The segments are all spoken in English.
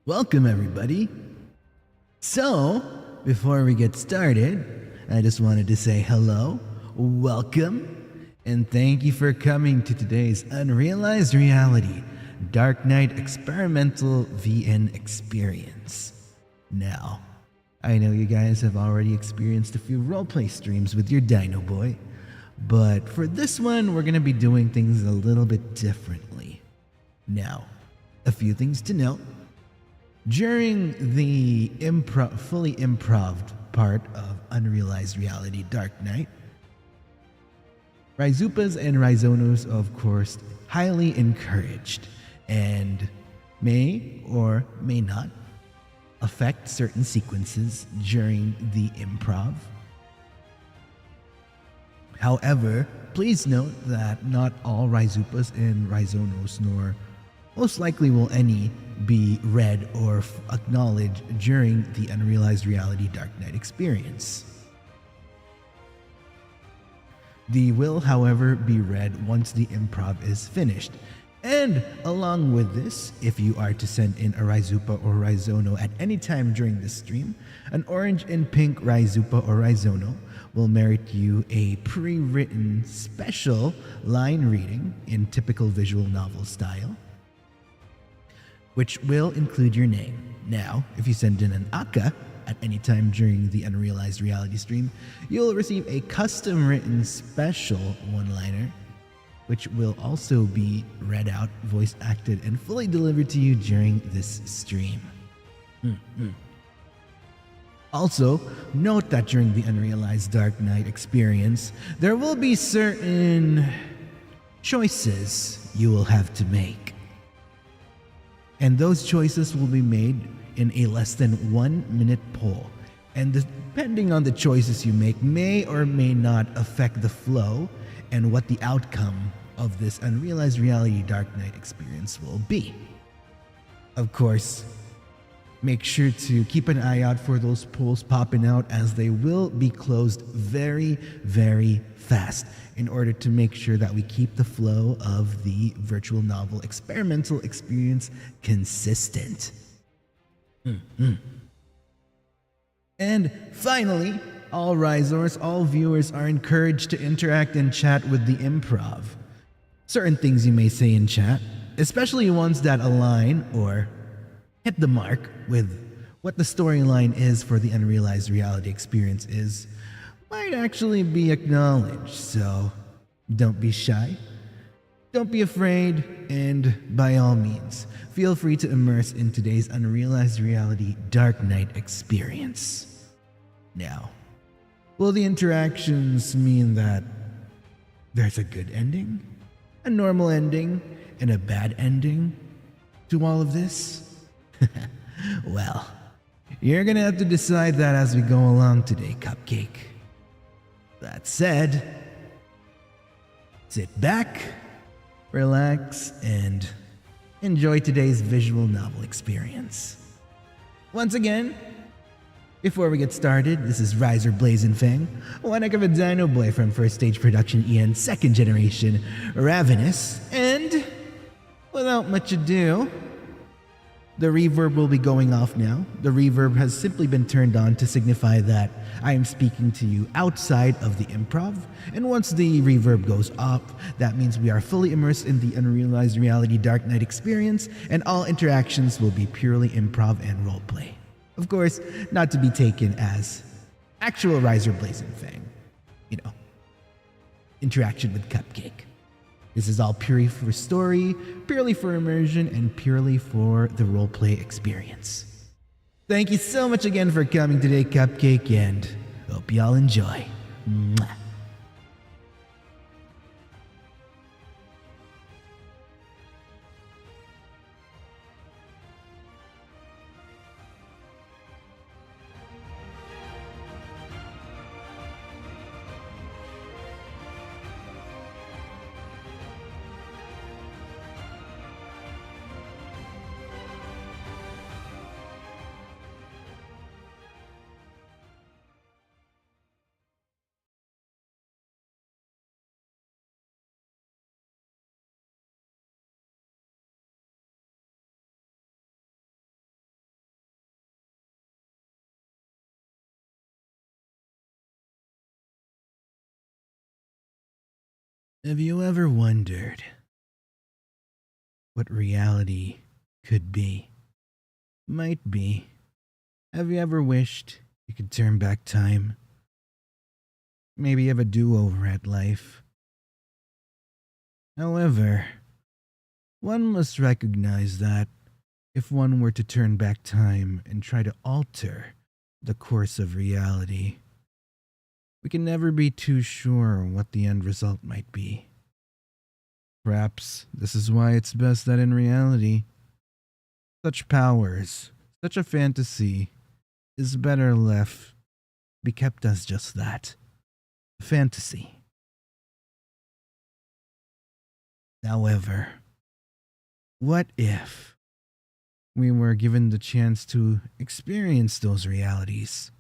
Welcome, everybody. So, before we get started, I just wanted to say hello, welcome, and thank you for coming to today's Unrealized Reality Dark Knight Experimental VN Experience. Now, I know you guys have already experienced a few roleplay streams with your Dinoboi, but for this one, we're going to be doing things a little bit differently. Now, a few things to note. During the fully improv part of Unrealized Reality Dark Knight, Ryzupas and Ryzonos, of course, highly encouraged and may or may not affect certain sequences during the improv. However, please note that not all Ryzupas and Ryzonos, nor most likely will any, be read or acknowledged during the Unrealized Reality Dark Knight experience. They will, however, be read once the improv is finished. And along with this, if you are to send in a Ryzupa or Ryzono at any time during this stream, an orange and pink Ryzupa or Ryzono will merit you a pre-written special line reading in typical visual novel style, which will include your name. Now, if you send in an Aka at any time during the Unrealized Reality stream, you'll receive a custom-written special one-liner, which will also be read out, voice-acted, and fully delivered to you during this stream. Also, note that during the Unrealized Dark Knight experience, there will be certain choices you will have to make. And those choices will be made in a less than 1 minute poll. And depending on the choices you make may or may not affect the flow and what the outcome of this Unrealized Reality Dark Knight experience will be. Of course, make sure to keep an eye out for those polls popping out, as they will be closed very, very fast in order to make sure that we keep the flow of the virtual novel experimental experience consistent. And finally, all Ryzars, all viewers are encouraged to interact and chat with the improv. Certain things you may say in chat, especially ones that align or hit the mark with what the storyline is for the Unrealized Reality experience is, might actually be acknowledged. So don't be shy, don't be afraid, and by all means, feel free to immerse in today's Unrealized Reality Dark Knight experience. Now, will the interactions mean that there's a good ending, a normal ending, and a bad ending to all of this? Well, you're gonna have to decide that as we go along today, Cupcake. That said, sit back, relax, and enjoy today's visual novel experience. Once again, before we get started, this is Ryzar Blazenfang, one heck of a Dinoboi from First Stage Production EN second generation Ravanis, and without much ado, the reverb will be going off now. The reverb has simply been turned on to signify that I am speaking to you outside of the improv. And once the reverb goes off, that means we are fully immersed in the Unrealized Reality Dark Knight experience, and all interactions will be purely improv and roleplay. Of course, not to be taken as actual Ryzar Blazenfang. You know, interaction with Cupcake. This is all purely for story, purely for immersion, and purely for the roleplay experience. Thank you so much again for coming today, Cupcake, and hope y'all enjoy. Mwah. Have you ever wondered what reality could be? Might be. Have you ever wished you could turn back time? Maybe have a do-over at life? However, one must recognize that if one were to turn back time and try to alter the course of reality, we can never be too sure what the end result might be. Perhaps this is why it's best that in reality, such powers, such a fantasy, is better left be kept as just that, a fantasy. However, what if we were given the chance to experience those realities?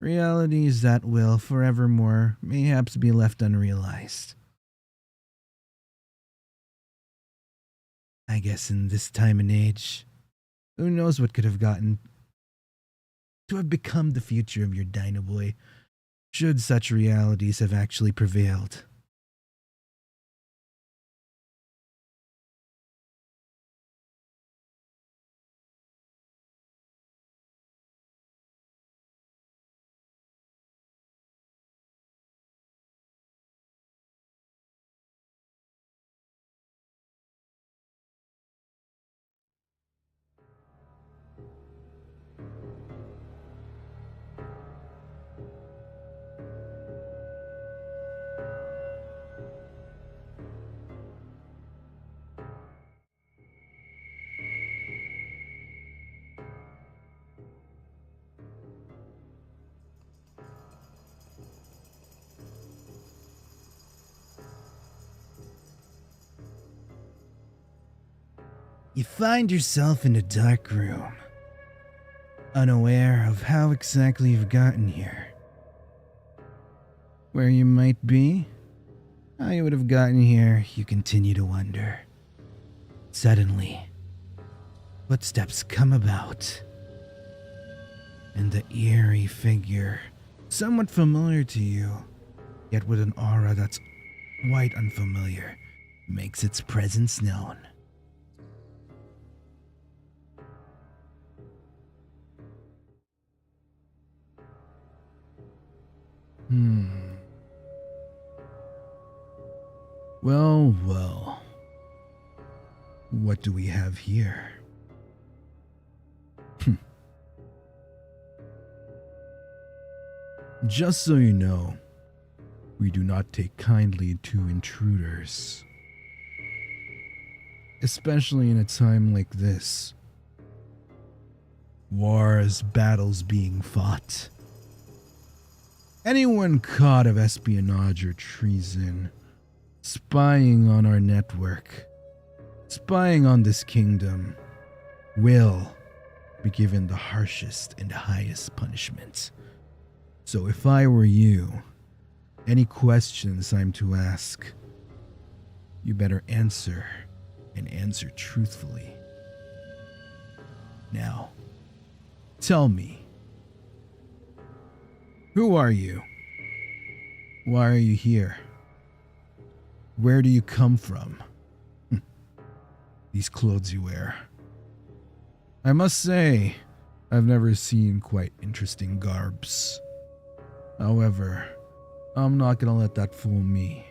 Realities that will forevermore mayhaps be left unrealized. I guess in this time and age, who knows what could have gotten to have become the future of your Dinoboi, should such realities have actually prevailed. You find yourself in a dark room, unaware of how exactly you've gotten here. Where you might be, how you would have gotten here, you continue to wonder. Suddenly, footsteps come about, and the eerie figure, somewhat familiar to you, yet with an aura that's quite unfamiliar, makes its presence known. Well. What do we have here? Just so you know, we do not take kindly to intruders. Especially in a time like this. Wars, battles being fought. Anyone caught of espionage or treason, spying on our network, spying on this kingdom, will be given the harshest and highest punishment. So if I were you, any questions I'm to ask, you better answer and answer truthfully. Now, tell me, who are you? Why are you here? Where do you come from? These clothes you wear. I must say, I've never seen quite interesting garbs. However, I'm not gonna let that fool me.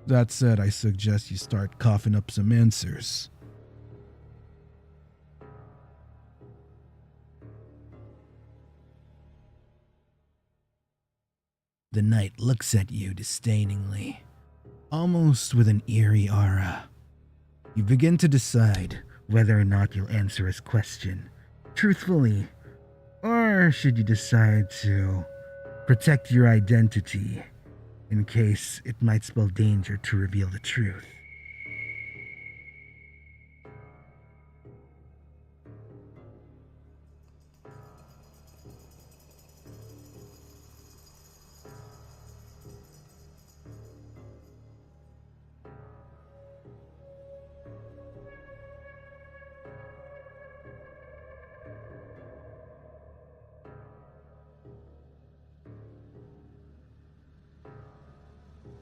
That said, I suggest you start coughing up some answers. The knight looks at you disdainingly, almost with an eerie aura. You begin to decide whether or not you'll answer his question truthfully, or should you decide to protect your identity in case it might spell danger to reveal the truth.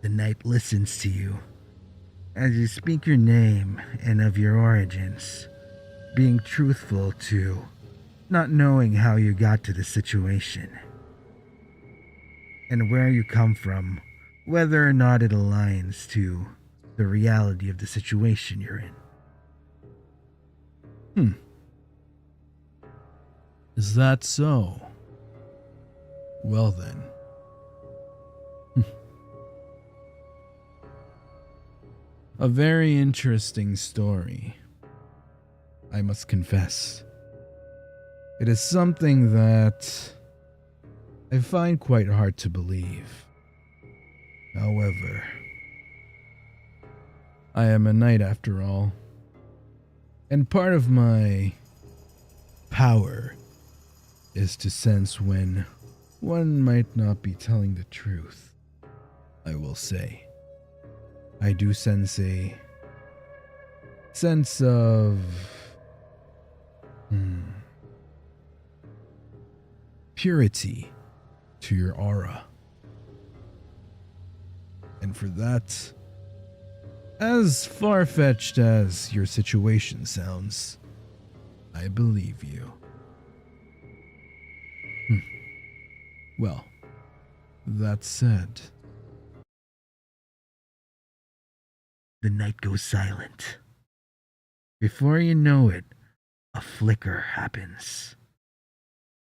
The knight listens to you as you speak your name and of your origins, being truthful to not knowing how you got to the situation and where you come from, whether or not it aligns to the reality of the situation you're in. Is that so? Well then. A very interesting story, I must confess. It is something that I find quite hard to believe. However, I am a knight after all, and part of my power is to sense when one might not be telling the truth. I will say, I do sense a sense of purity to your aura. And for that, as far-fetched as your situation sounds, I believe you. Well, that said, the night goes silent. Before you know it, a flicker happens,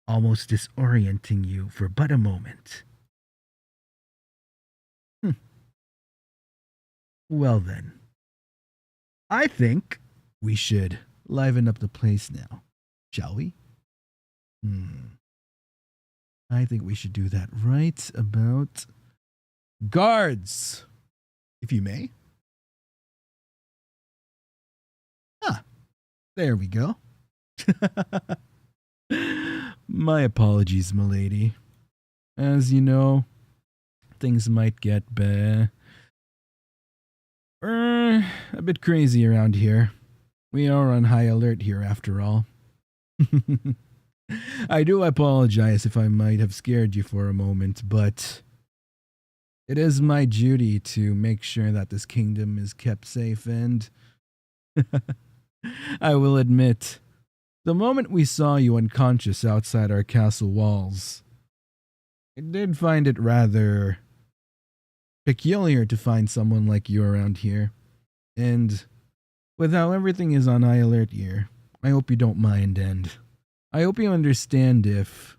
almost disorienting you for but a moment. Well then, I think we should liven up the place now, shall we? I think we should do that right about guards, if you may. There we go. My apologies, milady. As you know, things might get a bit crazy around here. We are on high alert here after all. I do apologize if I might have scared you for a moment, but it is my duty to make sure that this kingdom is kept safe, and I will admit, the moment we saw you unconscious outside our castle walls, I did find it rather peculiar to find someone like you around here. And with how everything is on high alert here, I hope you don't mind, and I hope you understand if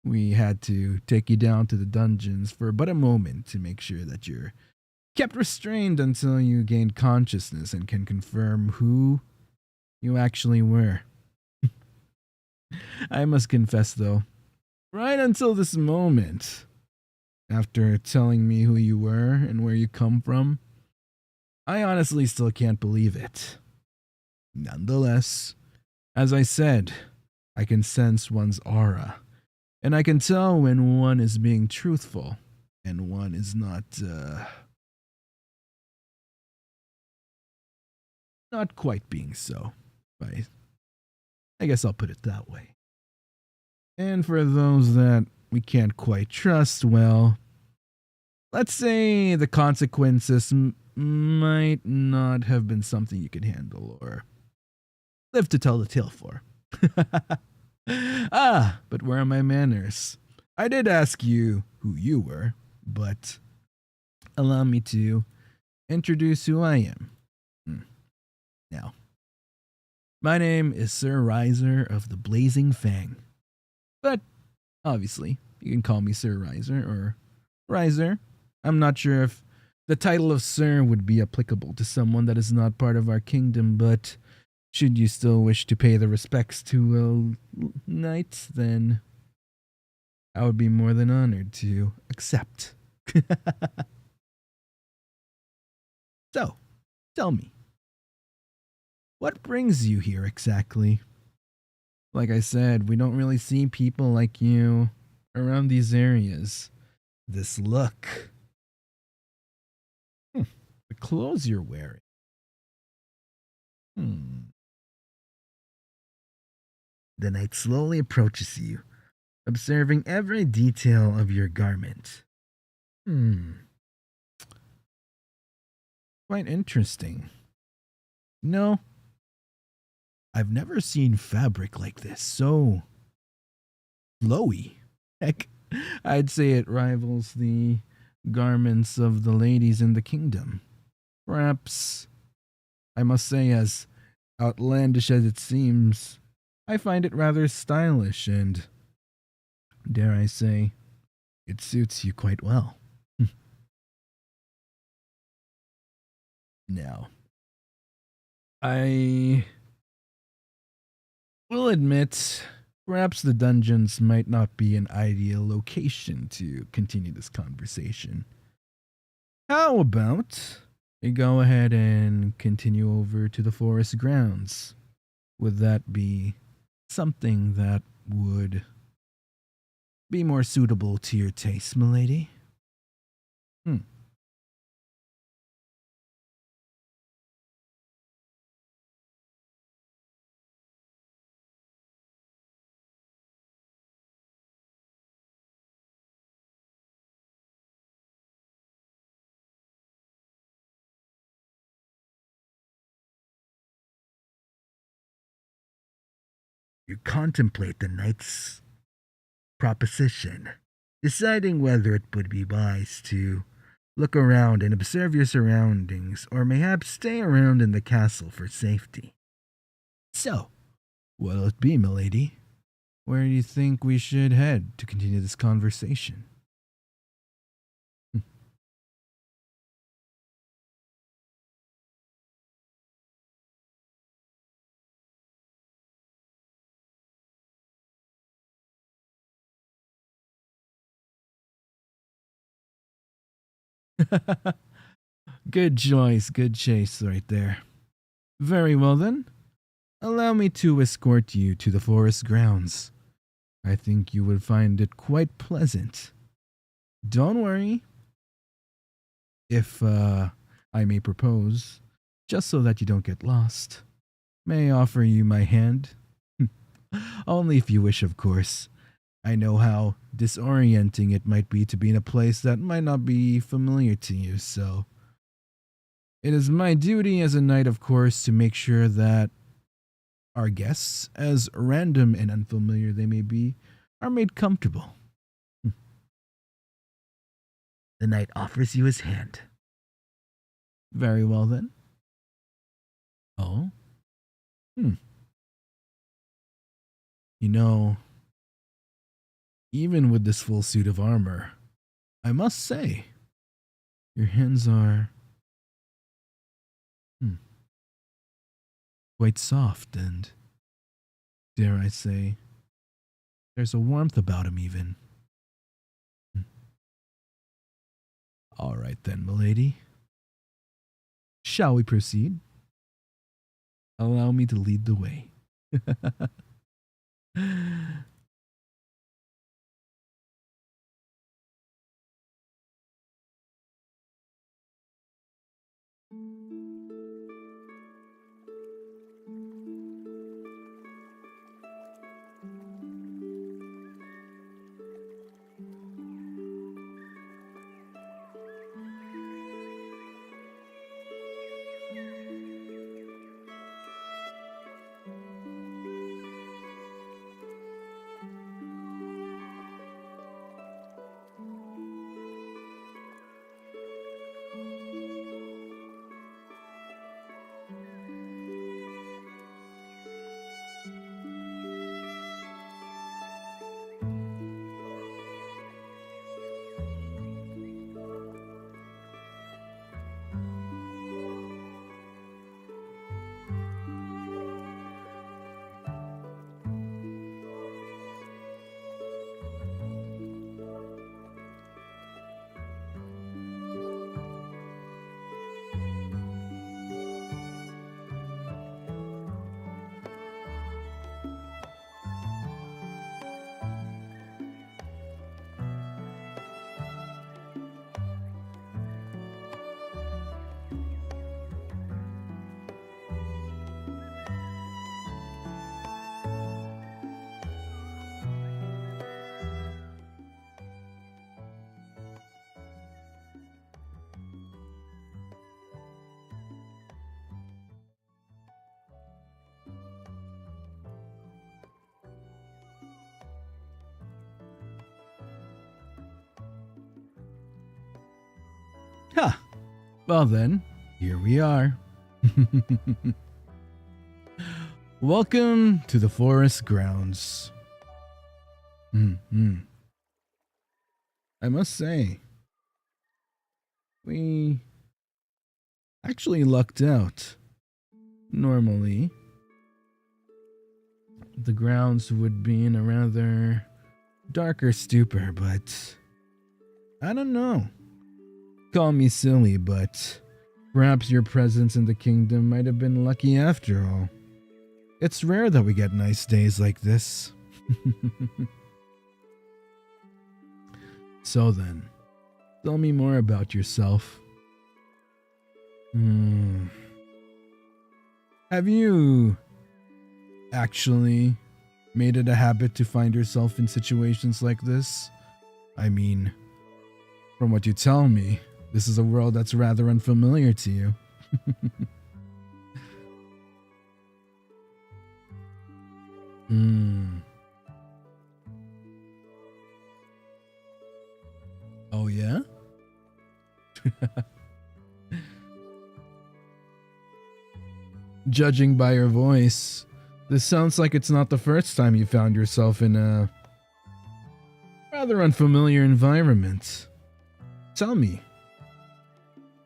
we had to take you down to the dungeons for but a moment to make sure that you're kept restrained until you gain consciousness and can confirm who you actually were. I must confess though, right until this moment, after telling me who you were and where you come from, I honestly still can't believe it. Nonetheless, as I said, I can sense one's aura, and I can tell when one is being truthful and one is not quite being so. I guess I'll put it that way. And for those that we can't quite trust, well, let's say the consequences might not have been something you could handle or live to tell the tale for. But where are my manners? I did ask you who you were, but allow me to introduce who I am. Now, my name is Sir Ryzar of the Blazenfang, but obviously you can call me Sir Ryzar or Ryzar. I'm not sure if the title of Sir would be applicable to someone that is not part of our kingdom, but should you still wish to pay the respects to a knight, then I would be more than honored to accept. So, tell me, what brings you here exactly? Like I said, we don't really see people like you around these areas. This look. The clothes you're wearing. The knight slowly approaches you, observing every detail of your garment. Quite interesting. No, I've never seen fabric like this, so flowy. Heck, I'd say it rivals the garments of the ladies in the kingdom. Perhaps, I must say, as outlandish as it seems, I find it rather stylish and, dare I say, it suits you quite well. Now, I will admit, perhaps the dungeons might not be an ideal location to continue this conversation. How about we go ahead and continue over to the forest grounds? Would that be something that would be more suitable to your taste, milady? Hmm. You contemplate the knight's proposition, deciding whether it would be wise to look around and observe your surroundings, or mayhaps stay around in the castle for safety. So, what'll it be, milady? Where do you think we should head to continue this conversation? Good choice, good chase right there. Very well then. Allow me to escort you to the forest grounds. I think you would find it quite pleasant. Don't worry, if I may propose, just so that you don't get lost. May I offer you my hand? Only if you wish, of course. I know how disorienting it might be to be in a place that might not be familiar to you, so it is my duty as a knight, of course, to make sure that our guests, as random and unfamiliar they may be, are made comfortable. The knight offers you his hand. Very well then. Oh? Hmm. You know, even with this full suit of armor, I must say, your hands are quite soft and, dare I say, there's a warmth about him even. Hmm. All right then, milady. Shall we proceed? Allow me to lead the way. Ha! Well then, here we are. Welcome to the forest grounds. I must say, we actually lucked out. Normally, the grounds would be in a rather darker stupor, but I don't know. Call me silly, but perhaps your presence in the kingdom might have been lucky after all. It's rare that we get nice days like this. So then, tell me more about yourself. Have you actually made it a habit to find yourself in situations like this? I mean, from what you tell me, this is a world that's rather unfamiliar to you. Oh yeah? Judging by your voice, this sounds like it's not the first time you found yourself in a rather unfamiliar environment. Tell me,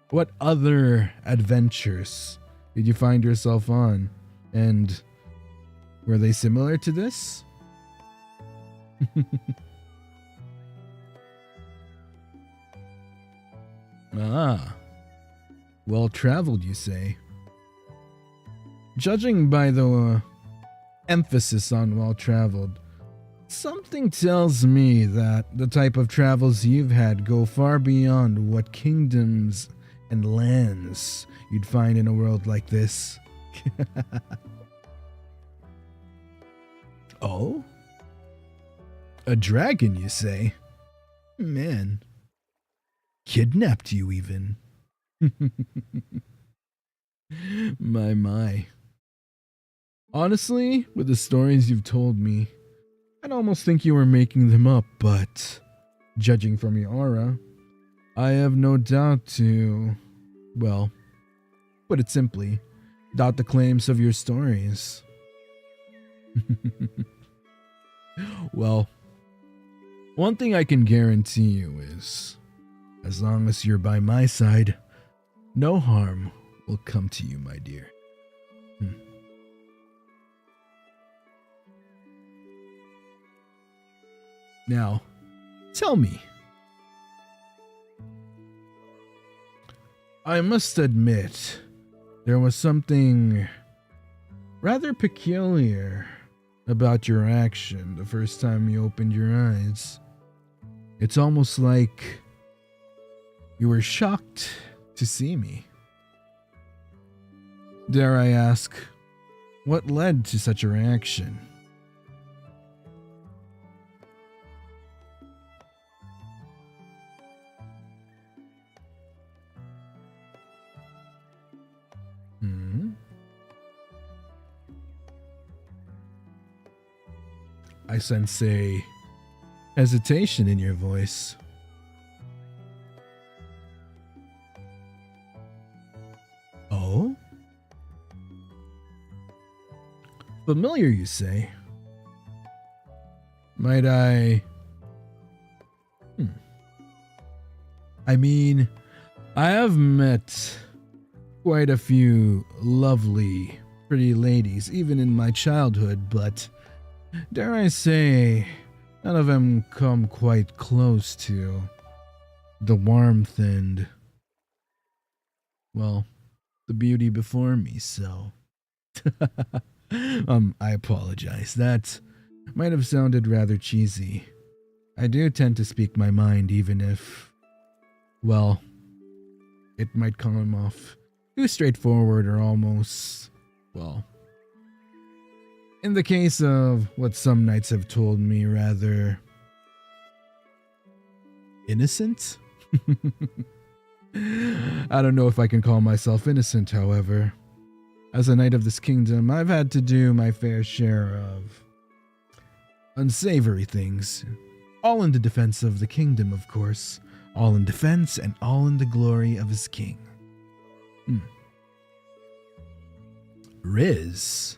what other adventures did you find yourself on? And were they similar to this? Ah, well traveled, you say. Judging by the emphasis on well traveled, something tells me that the type of travels you've had go far beyond what kingdoms and lands you'd find in a world like this. Oh? A dragon, you say? Man. Kidnapped you even. My. Honestly, with the stories you've told me, I'd almost think you were making them up, but judging from your aura, I have no doubt to, well, put it simply, doubt the claims of your stories. Well, one thing I can guarantee you is, as long as you're by my side, no harm will come to you, my dear. Now, tell me. I must admit, there was something rather peculiar about your action the first time you opened your eyes. It's almost like you were shocked to see me. Dare I ask, what led to such a reaction? I sense a hesitation in your voice. Oh? Familiar, you say? Might I... I mean, I have met quite a few lovely, pretty ladies, even in my childhood, but dare I say, none of them come quite close to the warmth and, well, the beauty before me, so. I apologize. That might have sounded rather cheesy. I do tend to speak my mind even if, well, it might come off too straightforward or almost, well, in the case of what some knights have told me, rather innocent? I don't know if I can call myself innocent, however. As a knight of this kingdom, I've had to do my fair share of unsavory things. All in the defense of the kingdom, of course. all in defense and all in the glory of his king. Riz?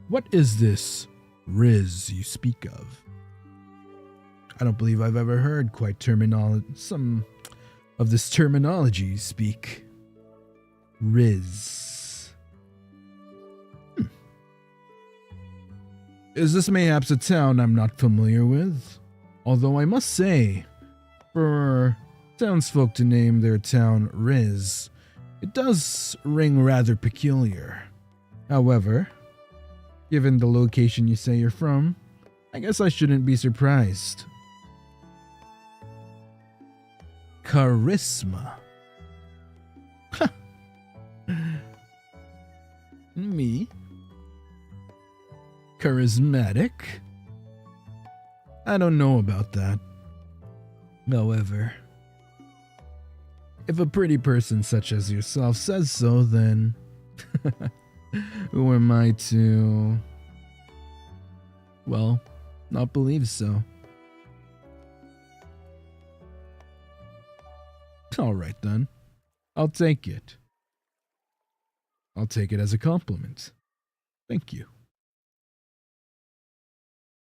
What is this Riz you speak of? I don't believe I've ever heard some of this terminology you speak. Riz. Is this mayhaps a town I'm not familiar with? Although I must say, for townsfolk to name their town Riz, it does ring rather peculiar. However, given the location you say you're from, I guess I shouldn't be surprised. Charisma. Me? Charismatic? I don't know about that. However, if a pretty person such as yourself says so, then who am I to, well, not believe so? Alright then, I'll take it. I'll take it as a compliment. Thank you.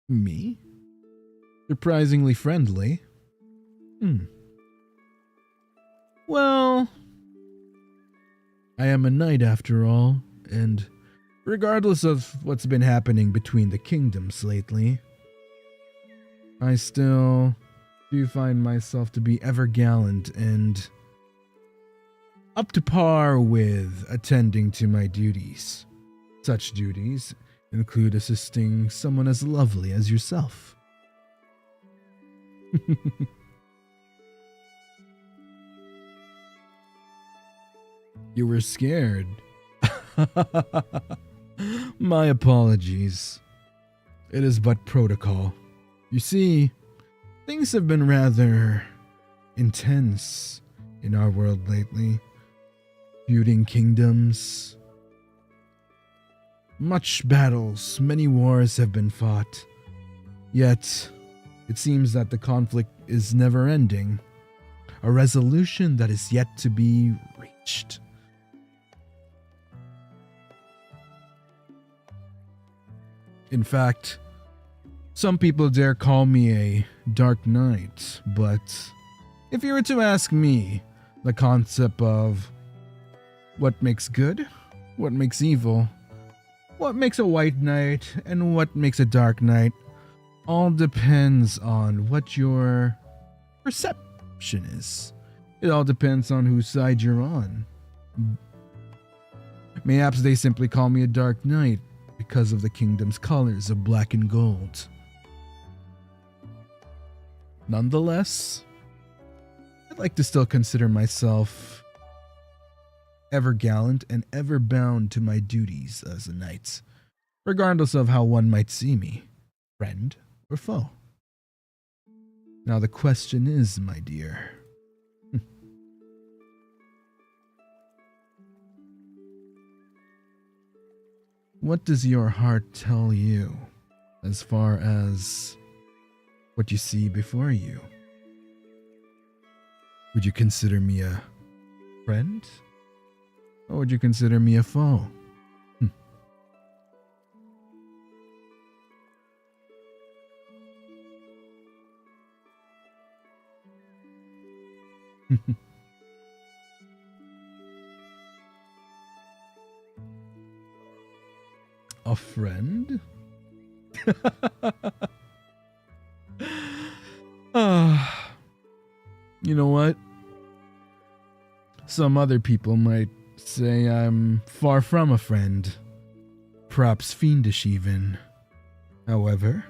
Me? Surprisingly friendly. Well, I am a knight after all, and regardless of what's been happening between the kingdoms lately, I still do find myself to be ever gallant and up to par with attending to my duties. Such duties include assisting someone as lovely as yourself. You were scared. My apologies. It is but protocol. You see, things have been rather intense in our world lately. Feuding kingdoms. Much battles, many wars have been fought. Yet, it seems that the conflict is never ending. A resolution that is yet to be reached. In fact, some people dare call me a dark knight, but if you were to ask me, the concept of what makes good, what makes evil, what makes a white knight, and what makes a dark knight, all depends on what your perception is. It all depends on whose side you're on. Mayhaps they simply call me a dark knight because of the kingdom's colors of black and gold. Nonetheless, I'd like to still consider myself ever gallant and ever bound to my duties as a knight, regardless of how one might see me, friend or foe. Now the question is, my dear, what does your heart tell you as far as what you see before you? Would you consider me a friend? Or would you consider me a foe? A friend? You know what? Some other people might say I'm far from a friend, perhaps fiendish even. However,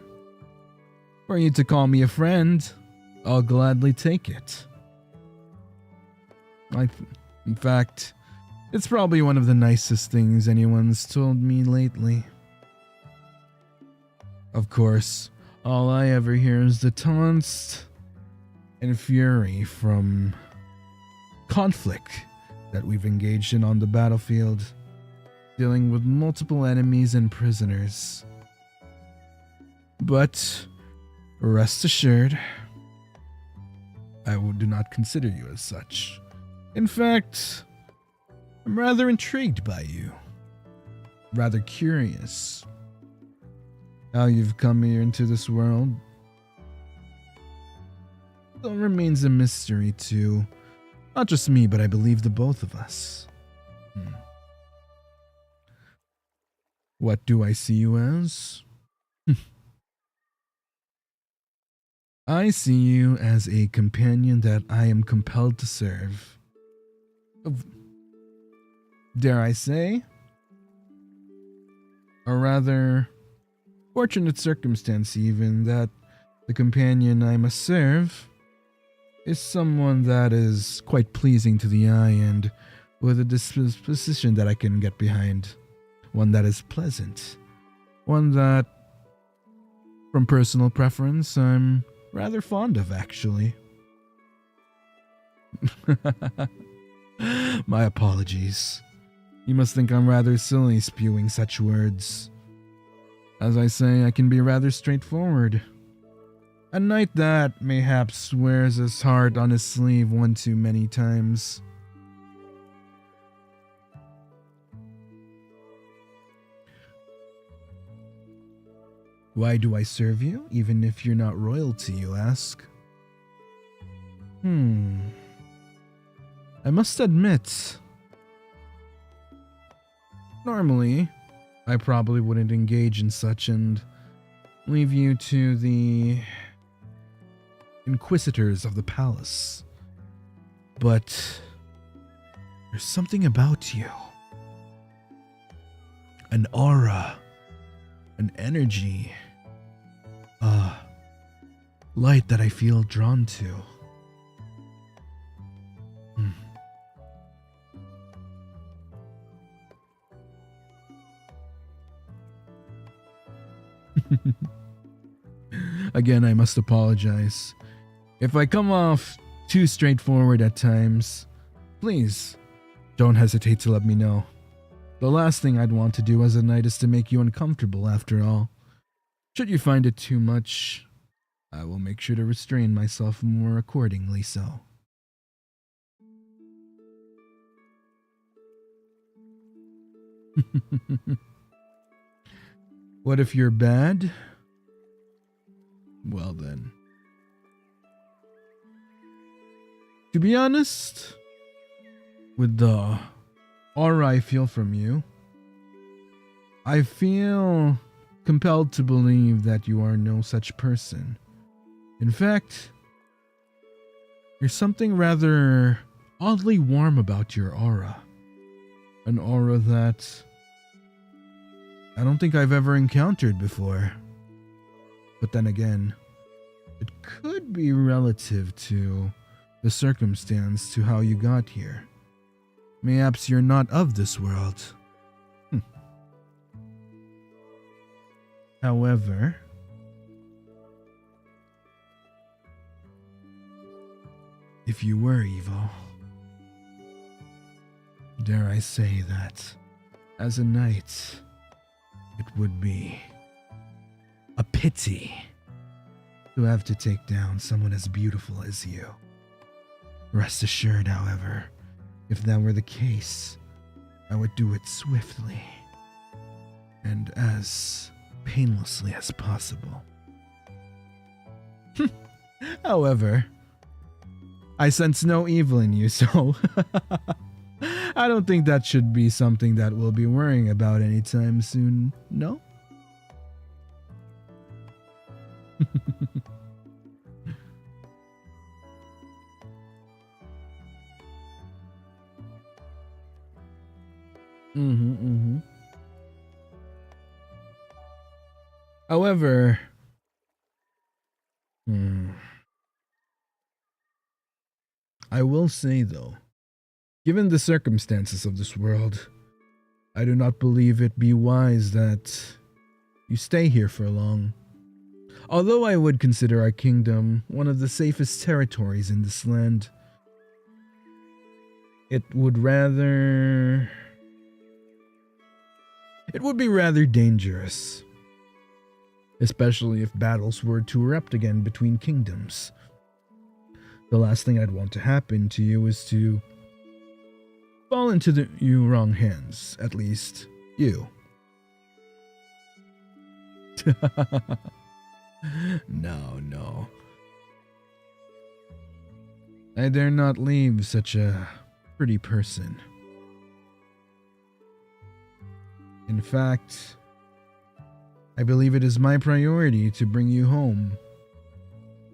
for you to call me a friend, I'll gladly take it. In fact, it's probably one of the nicest things anyone's told me lately. Of course, all I ever hear is the taunts and fury from conflict that we've engaged in on the battlefield, dealing with multiple enemies and prisoners. But rest assured, do not consider you as such. In fact, I'm rather intrigued by you. Rather curious. How you've come here into this world still remains a mystery to not just me, but I believe the both of us. What do I see you as? I see you as a companion that I am compelled to serve. Dare I say, a rather fortunate circumstance even that the companion I must serve is someone that is quite pleasing to the eye and with a disposition that I can get behind. One that is pleasant. One that, from personal preference, I'm rather fond of, actually. My apologies. You must think I'm rather silly spewing such words. As I say, I can be rather straightforward. A knight that, mayhaps, wears his heart on his sleeve one too many times. Why do I serve you, even if you're not royalty, you ask? I must admit, normally, I probably wouldn't engage in such and leave you to the inquisitors of the palace. But there's something about you. An aura, an energy, a light that I feel drawn to. Again, I must apologize. If I come off too straightforward at times, please don't hesitate to let me know. The last thing I'd want to do as a knight is to make you uncomfortable, after all. Should you find it too much, I will make sure to restrain myself more accordingly so. What if you're bad? Well then. To be honest, with the aura I feel from you, I feel compelled to believe that you are no such person. In fact, there's something rather oddly warm about your aura. An aura that I don't think I've ever encountered before. But then again, it could be relative to the circumstance to how you got here. Mayhaps you're not of this world. However, if you were evil, dare I say that, as a knight, it would be a pity to have to take down someone as beautiful as you. Rest assured, however, if that were the case, I would do it swiftly and as painlessly as possible. However, I sense no evil in you, so I don't think that should be something that we'll be worrying about anytime soon, no? However, I will say though, given the circumstances of this world, I do not believe it be wise that you stay here for long. Although I would consider our kingdom one of the safest territories in this land, it would be rather dangerous, especially if battles were to erupt again between kingdoms. The last thing I'd want to happen to you is to fall into the wrong hands, at least you. No. I dare not leave such a pretty person. In fact, I believe it is my priority to bring you home.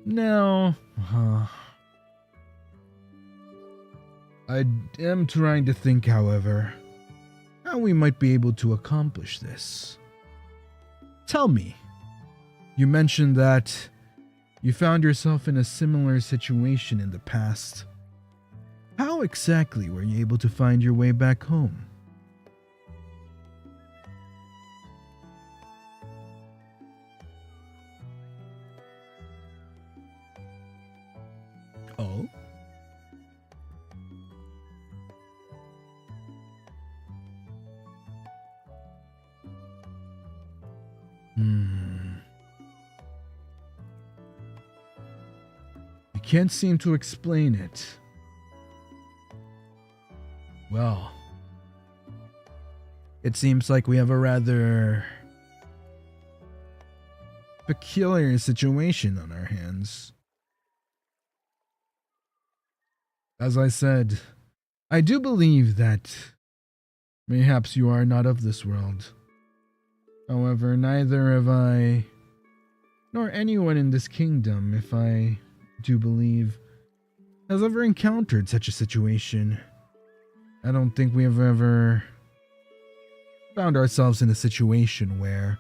Now, I am trying to think, however, how we might be able to accomplish this. Tell me, you mentioned that you found yourself in a similar situation in the past. How exactly were you able to find your way back home? Oh? I can't seem to explain it. Well, it seems like we have a rather peculiar situation on our hands. As I said, I do believe that mayhaps you are not of this world. However, neither have I, nor anyone in this kingdom, if I do believe, has ever encountered such a situation. I don't think we have ever found ourselves in a situation where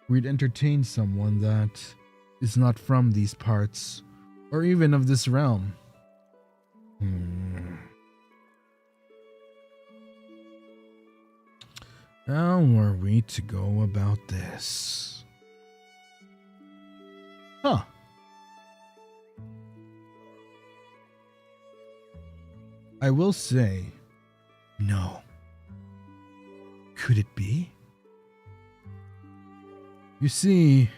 we'd entertain someone that is not from these parts, or even of this realm. How are we to go about this? I will say, no. Could it be? You see,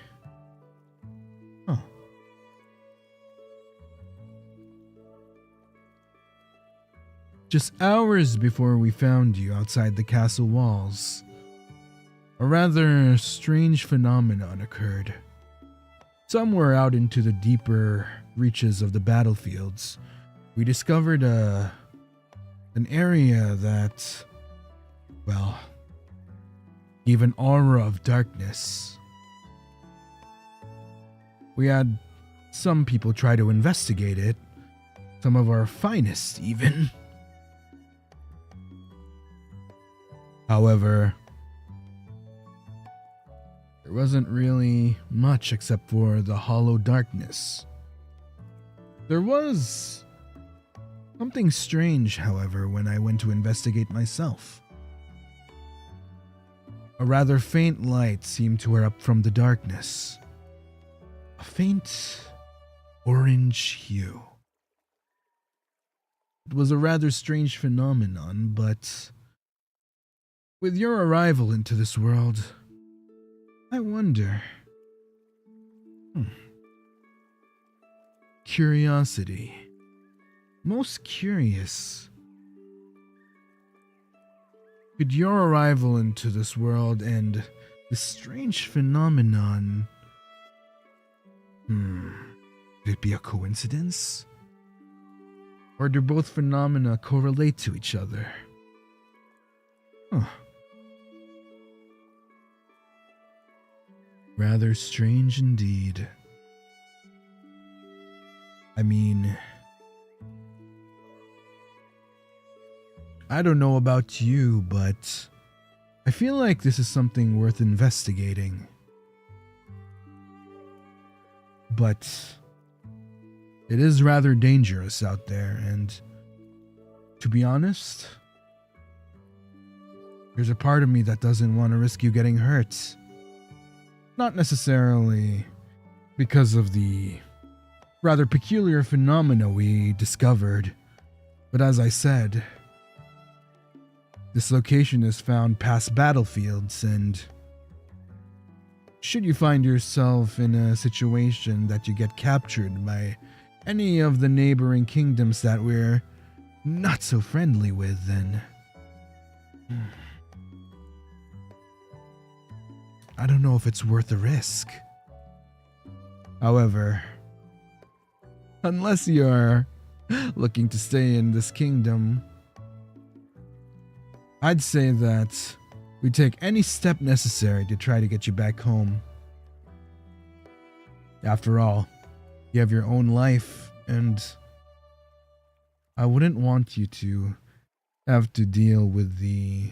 just hours before we found you outside the castle walls, a rather strange phenomenon occurred. Somewhere out into the deeper reaches of the battlefields, we discovered an area that, well, gave an aura of darkness. We had some people try to investigate it, some of our finest even. However, there wasn't really much except for the hollow darkness. There was something strange, however, when I went to investigate myself. A rather faint light seemed to erupt from the darkness. A faint orange hue. It was a rather strange phenomenon, but with your arrival into this world, I wonder. Curiosity. Most curious. Could your arrival into this world and this strange phenomenon, could it be a coincidence? Or do both phenomena correlate to each other? Rather strange indeed. I mean, I don't know about you, but I feel like this is something worth investigating. But it is rather dangerous out there, and to be honest, there's a part of me that doesn't want to risk you getting hurt. Not necessarily because of the rather peculiar phenomena we discovered, but as I said, this location is found past battlefields, and should you find yourself in a situation that you get captured by any of the neighboring kingdoms that we're not so friendly with, then I don't know if it's worth the risk. However, unless you're looking to stay in this kingdom, I'd say that we take any step necessary to try to get you back home. After all, you have your own life, and I wouldn't want you to have to deal with the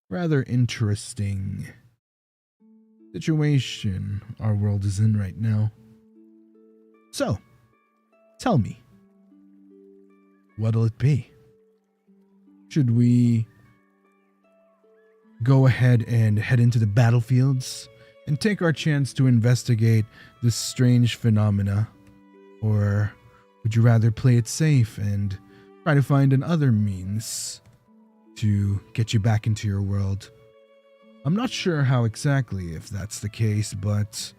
rather interesting situation our world is in right now. So, tell me, what'll it be? Should we go ahead and head into the battlefields and take our chance to investigate this strange phenomena? Or would you rather play it safe and try to find another means to get you back into your world? I'm not sure how exactly if that's the case, but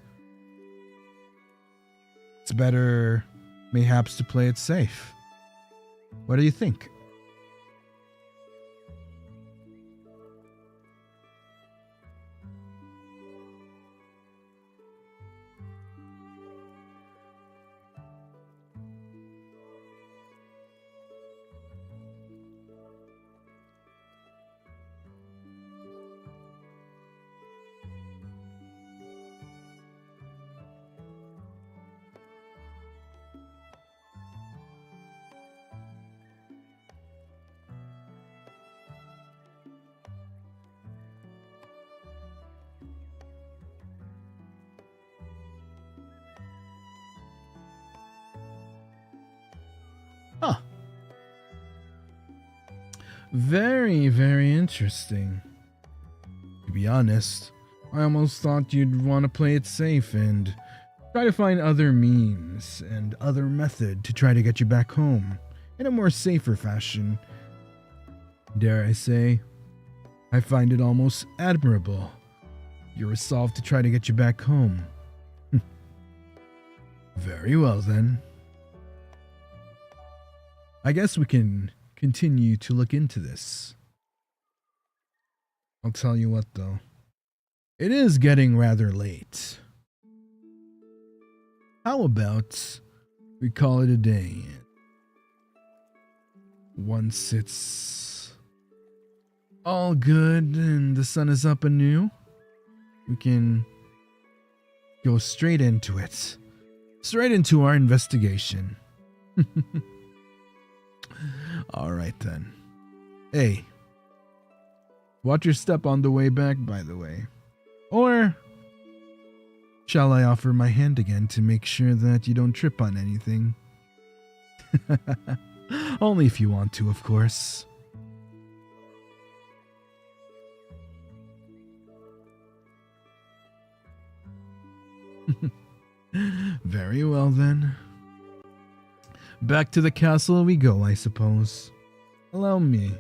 it's better mayhaps to play it safe. What do you think? Huh. Very, very interesting. To be honest, I almost thought you'd want to play it safe and try to find other means and other method to try to get you back home in a more safer fashion. Dare I say, I find it almost admirable. Your resolve to try to get you back home. Very well then. I guess we can continue to look into this. I'll tell you what though. It is getting rather late. How about we call it a day? Once it's all good and the sun is up anew, we can go straight into it. Straight into our investigation. Alright then. Hey, watch your step on the way back, by the way. Or shall I offer my hand again to make sure that you don't trip on anything? Only if you want to, of course. Very well then. Back to the castle we go, I suppose. Allow me.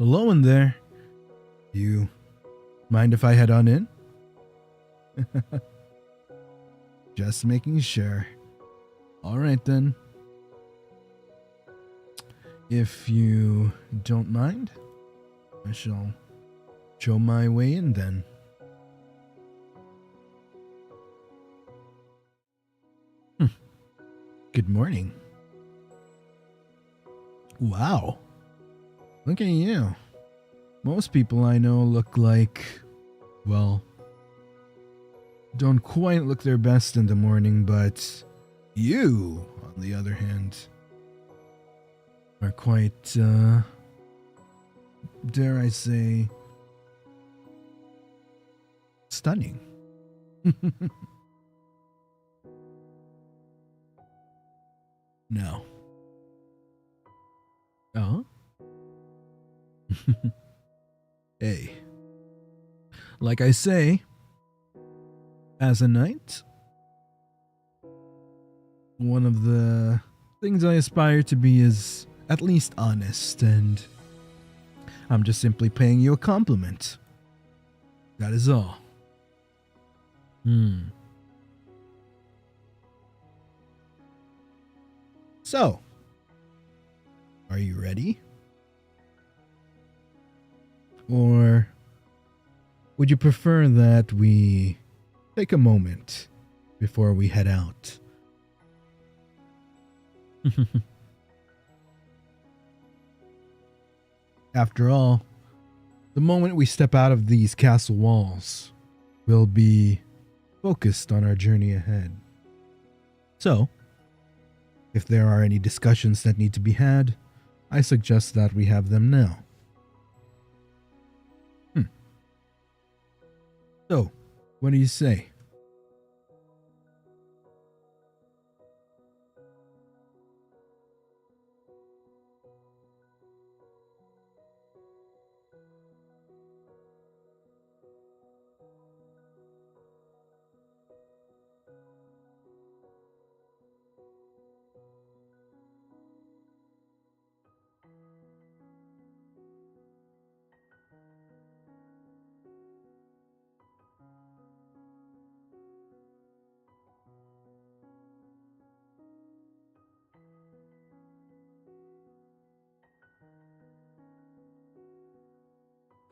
hello in there. You mind if I head on in? Just making sure. Alright then. If you don't mind, I shall show my way in then. Good morning. Wow. Look at you. Most people I know look like, well, don't quite look their best in the morning, but you, on the other hand, are quite, dare I say, stunning. No. Oh? Hey. Like I say, as a knight, one of the things I aspire to be is at least honest, and I'm just simply paying you a compliment. That is all. So, are you ready? Or would you prefer that we take a moment before we head out? After all, the moment we step out of these castle walls, we'll be focused on our journey ahead. So, if there are any discussions that need to be had, I suggest that we have them now. So, what do you say?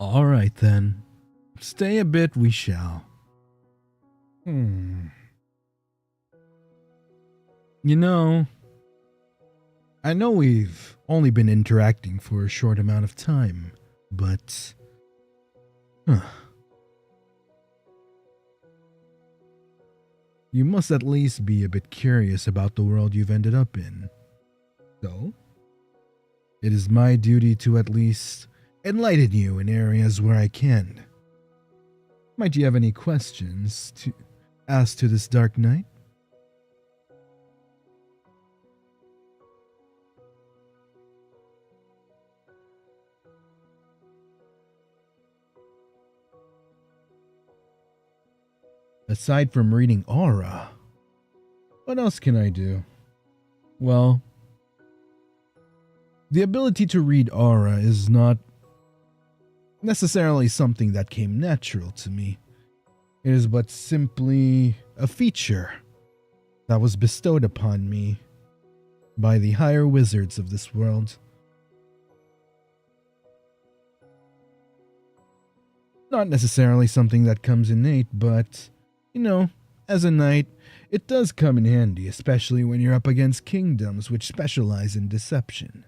All right then. Stay a bit we shall. You know, I know we've only been interacting for a short amount of time, but you must at least be a bit curious about the world you've ended up in. So, it is my duty to at least enlighten you in areas where I can. Might you have any questions to ask to this Dark Knight? Aside from reading aura, what else can I do? Well, the ability to read aura is not necessarily something that came natural to me. It is but simply a feature that was bestowed upon me by the higher wizards of this world. Not necessarily something that comes innate, but, you know, as a knight, it does come in handy, especially when you're up against kingdoms which specialize in deception.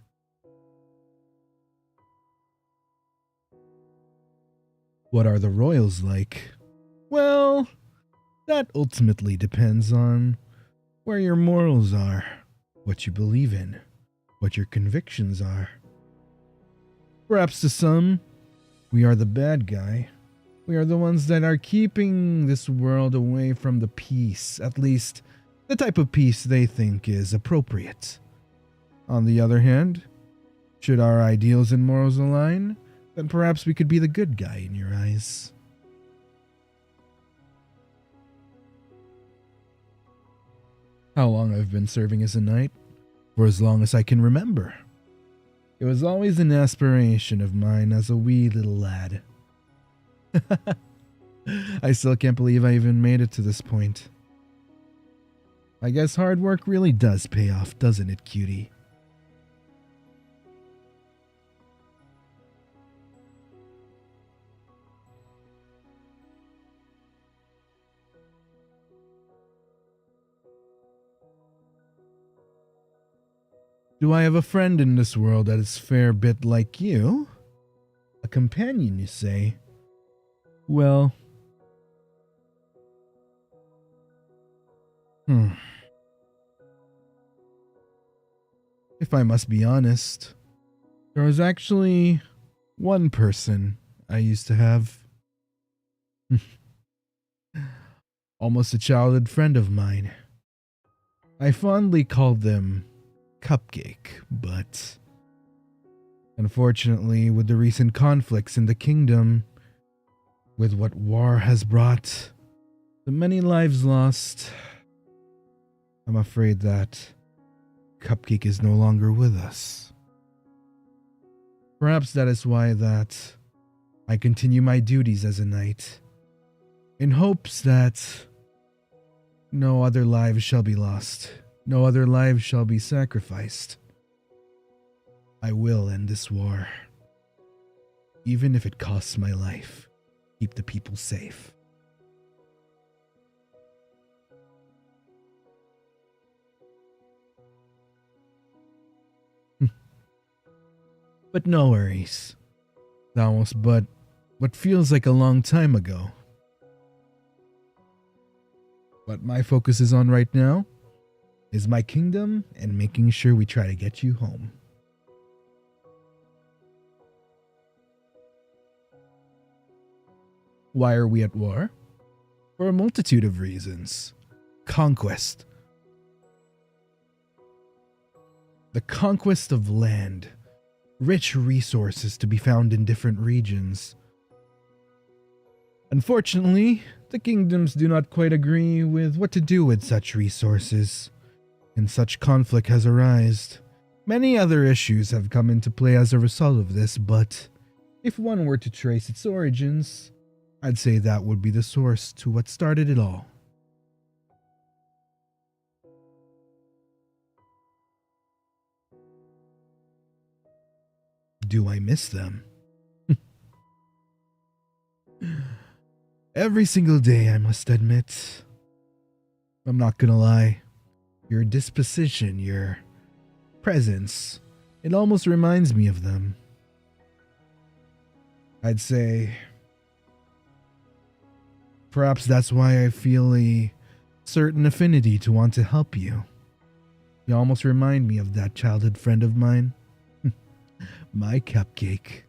What are the royals like? Well, that ultimately depends on where your morals are, what you believe in, what your convictions are. Perhaps to some, we are the bad guy. We are the ones that are keeping this world away from the peace, at least the type of peace they think is appropriate. On the other hand, should our ideals and morals align, then perhaps we could be the good guy in your eyes. How long I've been serving as a knight? For as long as I can remember. It was always an aspiration of mine as a wee little lad. I still can't believe I even made it to this point. I guess hard work really does pay off, doesn't it, cutie? Do I have a friend in this world that is fair bit like you? A companion, you say? Well... If I must be honest, there was actually one person I used to have. Almost a childhood friend of mine. I fondly called them Cupcake, but unfortunately, with the recent conflicts in the kingdom, with what war has brought, the many lives lost, I'm afraid that Cupcake is no longer with us. Perhaps that is why that I continue my duties as a knight, in hopes that no other lives shall be lost, no other lives shall be sacrificed. I will end this war, even if it costs my life. Keep the people safe. But no worries. That was but what feels like a long time ago. What my focus is on right now is my kingdom and making sure we try to get you home. Why are we at war? For a multitude of reasons. Conquest. The conquest of land. Rich resources to be found in different regions. Unfortunately, the kingdoms do not quite agree with what to do with such resources, and such conflict has arisen. Many other issues have come into play as a result of this, but if one were to trace its origins, I'd say that would be the source to what started it all. Do I miss them? Every single day, I must admit. I'm not gonna lie. Your disposition, your presence, it almost reminds me of them. I'd say perhaps that's why I feel a certain affinity to want to help you. You almost remind me of that childhood friend of mine. My Cupcake.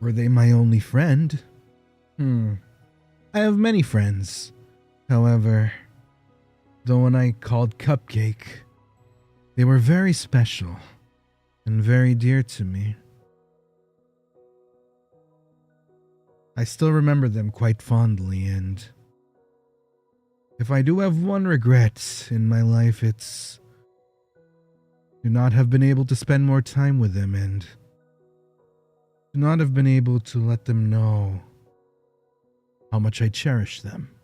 Were they my only friend? I have many friends. However, the one I called Cupcake, they were very special and very dear to me. I still remember them quite fondly, and if I do have one regret in my life, it's to not have been able to spend more time with them and to not have been able to let them know how much I cherish them.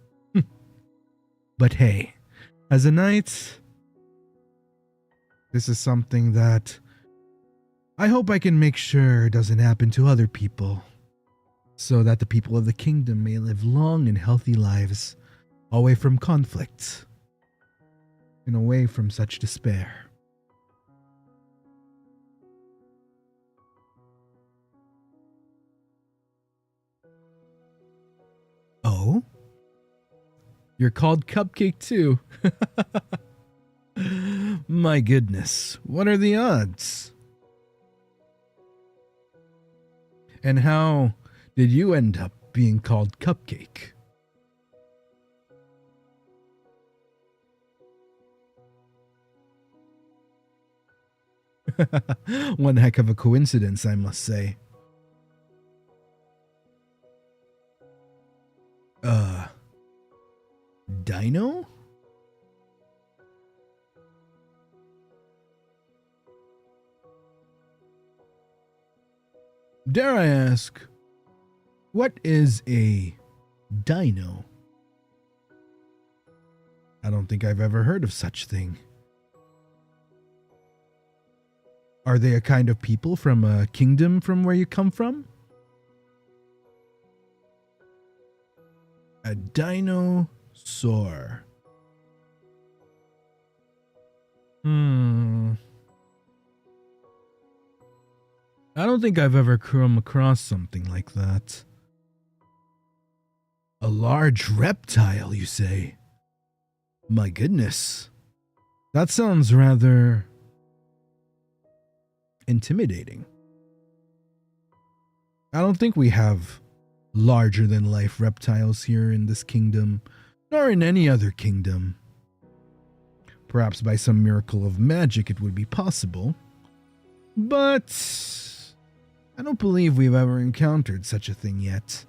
But hey, as a knight, this is something that I hope I can make sure doesn't happen to other people, so that the people of the kingdom may live long and healthy lives away from conflict and away from such despair. Oh? You're called Cupcake too. My goodness, what are the odds? And how did you end up being called Cupcake? One heck of a coincidence, I must say. Dino? Dare I ask, what is a dino? I don't think I've ever heard of such thing. Are they a kind of people from a kingdom from where you come from? A dinosaur. I don't think I've ever come across something like that. A large reptile, you say? My goodness. That sounds rather intimidating. I don't think we have larger than life reptiles here in this kingdom, nor in any other kingdom. Perhaps by some miracle of magic it would be possible, but I don't believe we've ever encountered such a thing yet.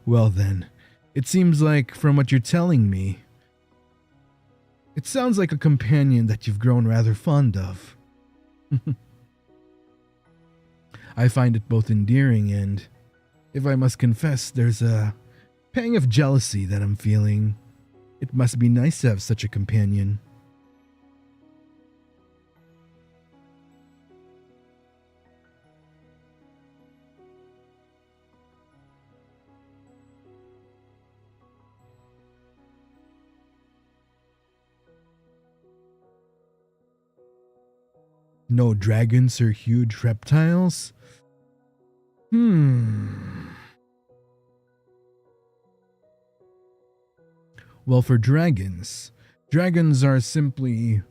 Well then, it seems like from what you're telling me, it sounds like a companion that you've grown rather fond of. I find it both endearing and, if I must confess, there's a pang of jealousy that I'm feeling. It must be nice to have such a companion. No dragons or huge reptiles? Well, for dragons are simply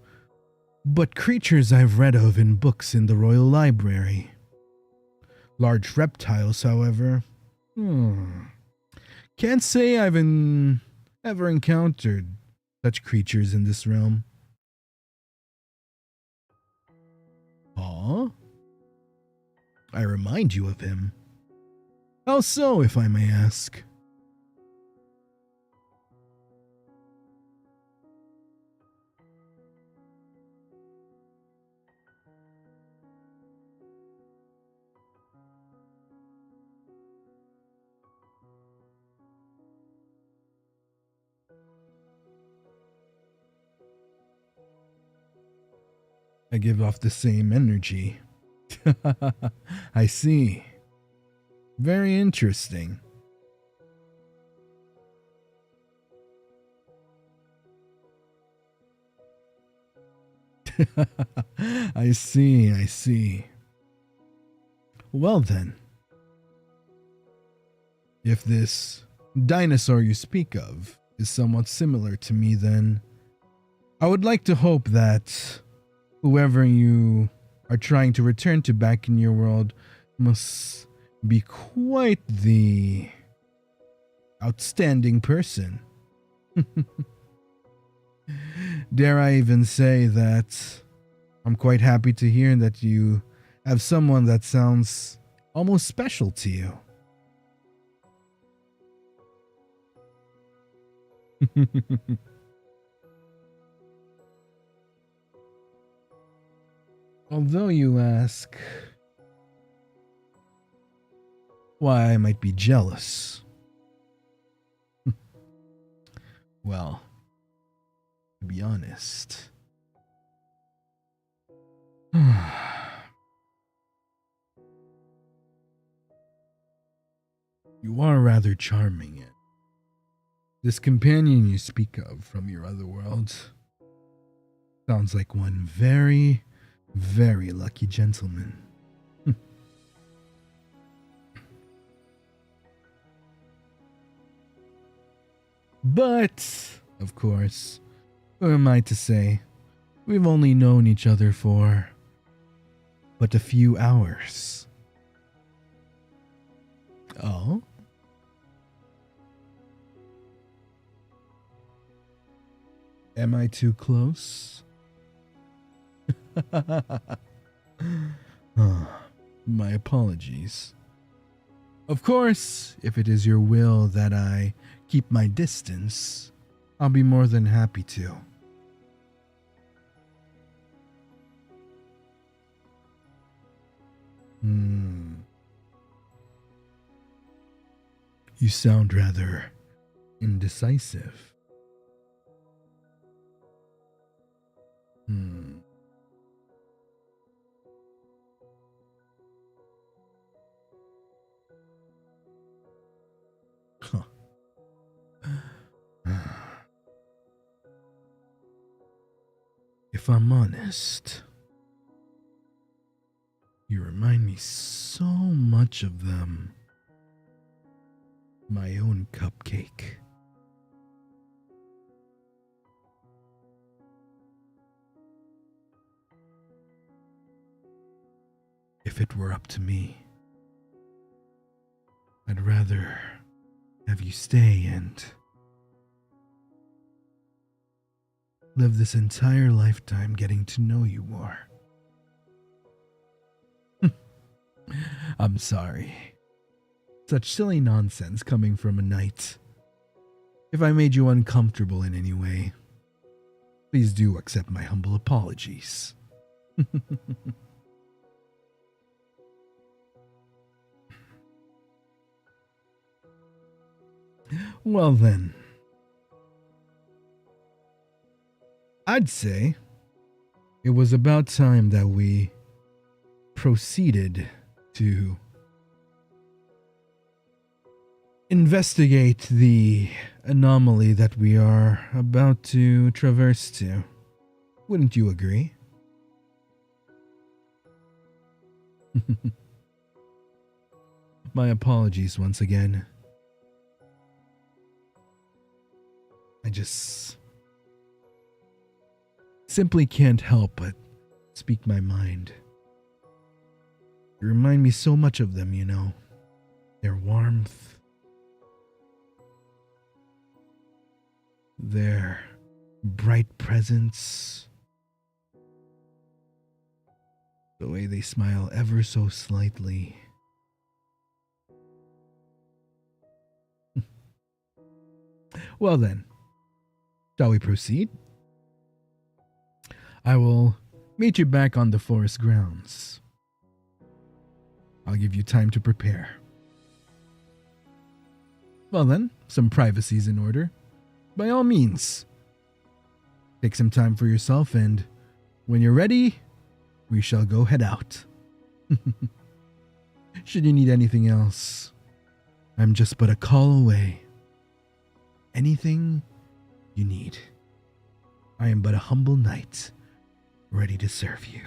but creatures I've read of in books in the Royal Library. Large reptiles, however, can't say I've ever encountered such creatures in this realm. Aw? I remind you of him. How so, if I may ask? I give off the same energy. I see. Very interesting. I see. Well then, if this dinosaur you speak of is somewhat similar to me, then I would like to hope that whoever you are trying to return to back in your world must be quite the outstanding person. Dare I even say that I'm quite happy to hear that you have someone that sounds almost special to you. Although you ask why I might be jealous. Well, to be honest, you are rather charming, and this companion you speak of from your other world sounds like one very, very lucky gentleman. But, of course, who am I to say? We've only known each other for but a few hours. Oh? Am I too close? My apologies. Of course, if it is your will that I keep my distance, I'll be more than happy to. You sound rather indecisive. Huh. If I'm honest, you remind me so much of them. My own cupcake. If it were up to me, I'd rather have you stay and live this entire lifetime getting to know you more. I'm sorry. Such silly nonsense coming from a knight. If I made you uncomfortable in any way, please do accept my humble apologies. Well then, I'd say it was about time that we proceeded to investigate the anomaly that we are about to traverse to. Wouldn't you agree? My apologies once again. I just simply can't help but speak my mind. You remind me so much of them, you know. Their warmth, their bright presence, the way they smile ever so slightly. Well then, shall we proceed? I will meet you back on the forest grounds. I'll give you time to prepare. Well then, some privacy's in order. By all means, take some time for yourself, and when you're ready, we shall go head out. Should you need anything else, I'm just but a call away. Anything you need, I am but a humble knight, ready to serve you.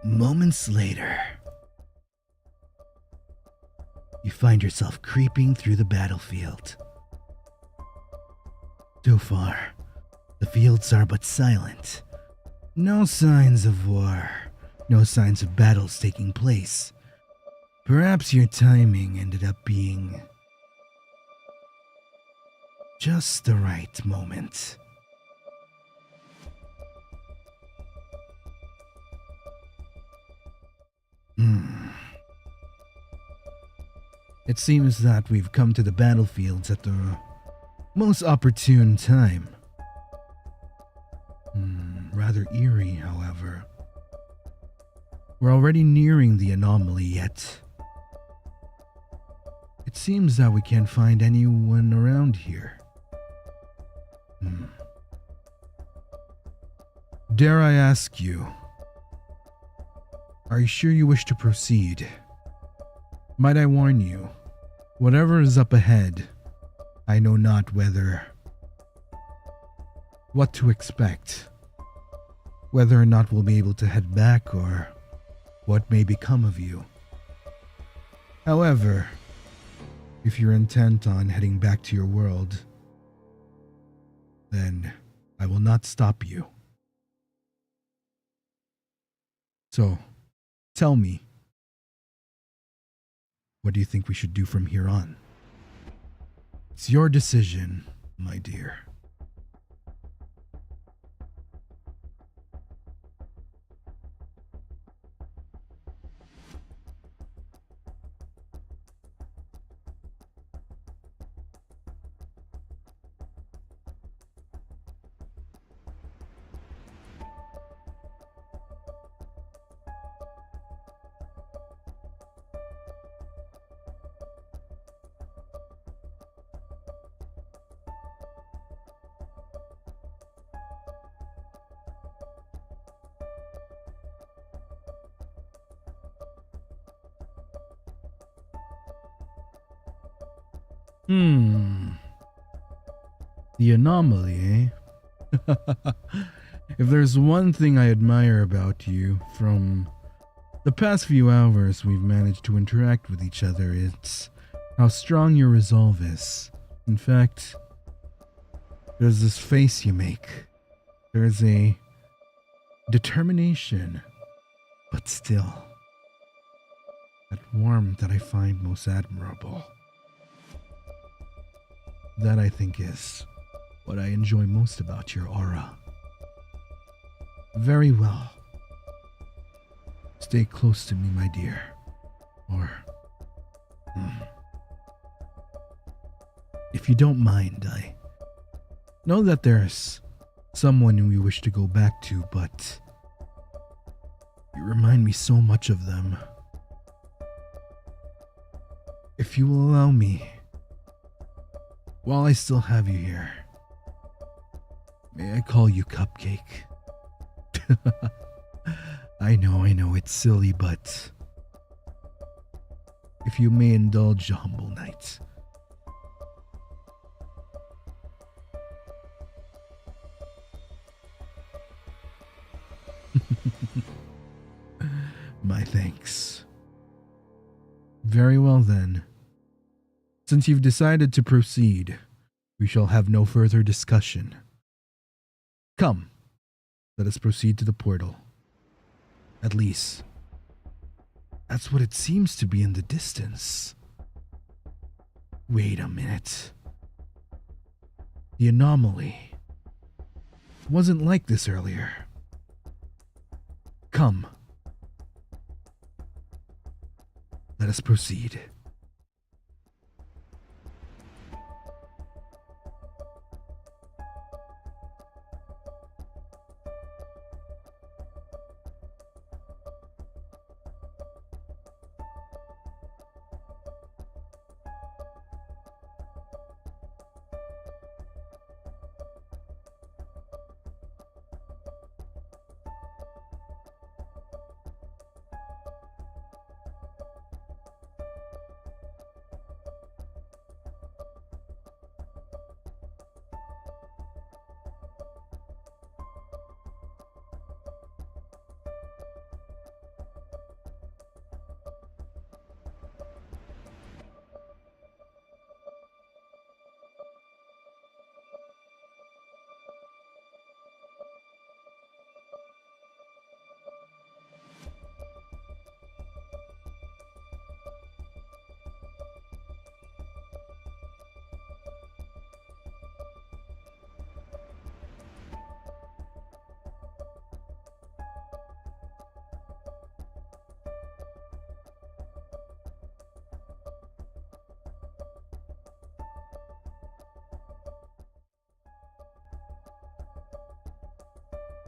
Moments later, you find yourself creeping through the battlefield. So far, the fields are but silent. No signs of war, no signs of battles taking place. Perhaps your timing ended up being just the right moment. It seems that we've come to the battlefields at the most opportune time. Rather eerie, however. We're already nearing the anomaly, yet it seems that we can't find anyone around here. Dare I ask you, are you sure you wish to proceed? Might I warn you, whatever is up ahead, I know not what to expect. Whether or not we'll be able to head back or what may become of you. However, if you're intent on heading back to your world, then I will not stop you. So, tell me, what do you think we should do from here on? It's your decision, my dear. The anomaly, eh? If there's one thing I admire about you from the past few hours we've managed to interact with each other, it's how strong your resolve is. In fact, there's this face you make. There's a determination, but still, that warmth that I find most admirable. That, I think, is what I enjoy most about your aura. Very well. Stay close to me, my dear. Or, if you don't mind, I know that there's someone who you wish to go back to, but you remind me so much of them. If you will allow me, while I still have you here, may I call you Cupcake? I know, it's silly, but if you may indulge a humble knight. My thanks. Very well then. Since you've decided to proceed, we shall have no further discussion. Come, let us proceed to the portal. At least, that's what it seems to be in the distance. Wait a minute. The anomaly wasn't like this earlier. Come. Let us proceed.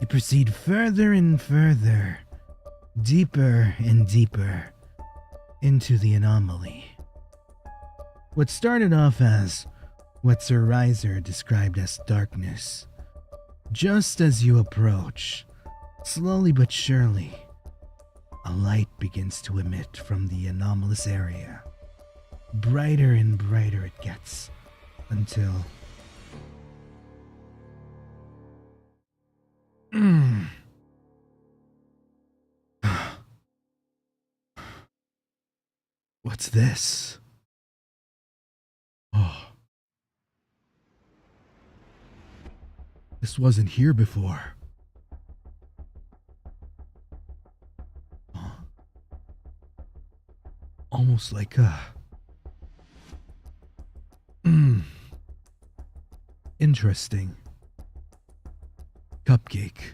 You proceed further and further, deeper and deeper into the anomaly. What started off as what Sir Ryzar described as darkness, just as you approach, slowly but surely, a light begins to emit from the anomalous area. Brighter and brighter it gets, until... What's this? Oh. This wasn't here before. Huh? Almost like a... Interesting. Cupcake.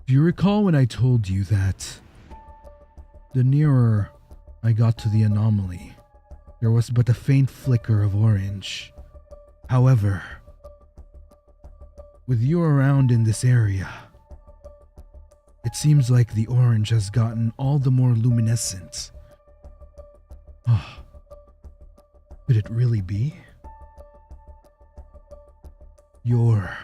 Do you recall when I told you that the nearer I got to the anomaly, there was but a faint flicker of orange? However, with you around in this area, it seems like the orange has gotten all the more luminescent. Oh, could it really be? Your...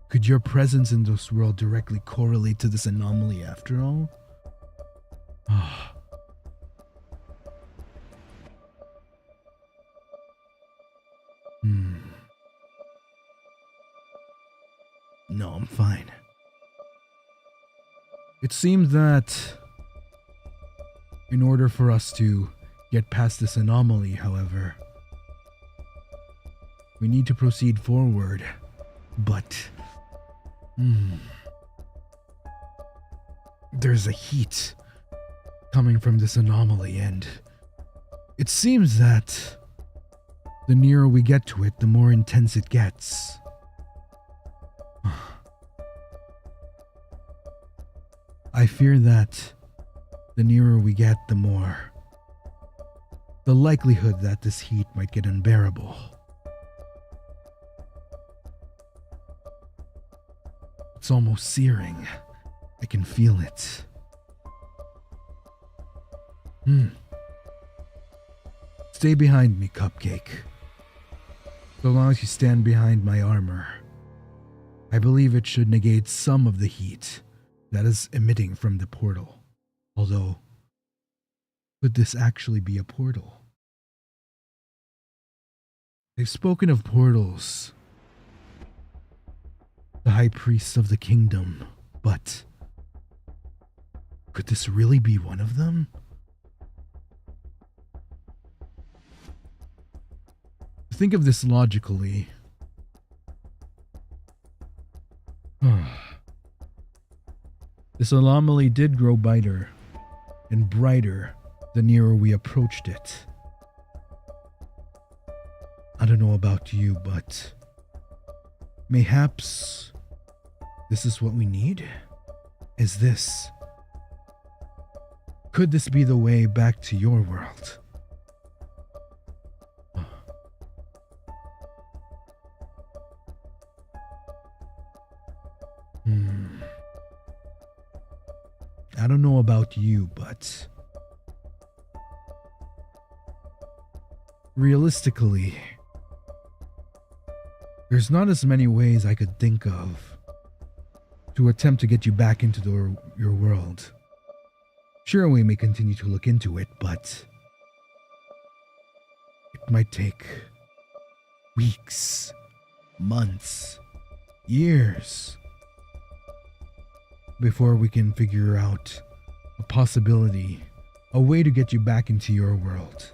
Could your presence in this world directly correlate to this anomaly after all? No, I'm fine. It seems that in order for us to get past this anomaly, however, we need to proceed forward, but there's a heat coming from this anomaly, and it seems that the nearer we get to it, the more intense it gets. I fear that the nearer we get, the more the likelihood that this heat might get unbearable. It's almost searing. I can feel it. Stay behind me, Cupcake. So long as you stand behind my armor, I believe it should negate some of the heat that is emitting from the portal. Although, could this actually be a portal? They've spoken of portals, the high priests of the kingdom, but could this really be one of them? Think of this logically. This anomaly did grow brighter and brighter the nearer we approached it. I don't know about you, but mayhaps this is what we need? Could this be the way back to your world? I don't know about you, but realistically, there's not as many ways I could think of to attempt to get you back into your world. Sure, we may continue to look into it, but it might take weeks, months, years before we can figure out a possibility, a way to get you back into your world.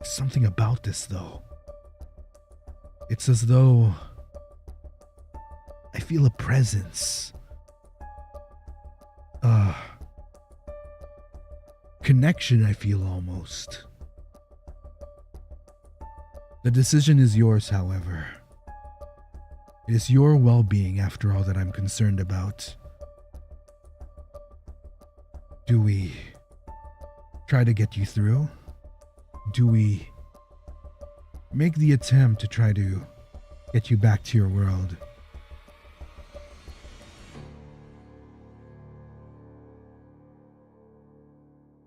Something about this, though. It's as though I feel a presence. Connection, I feel almost. The decision is yours, however. It is your well-being, after all, that I'm concerned about. Do we try to get you through? Do we make the attempt to try to get you back to your world?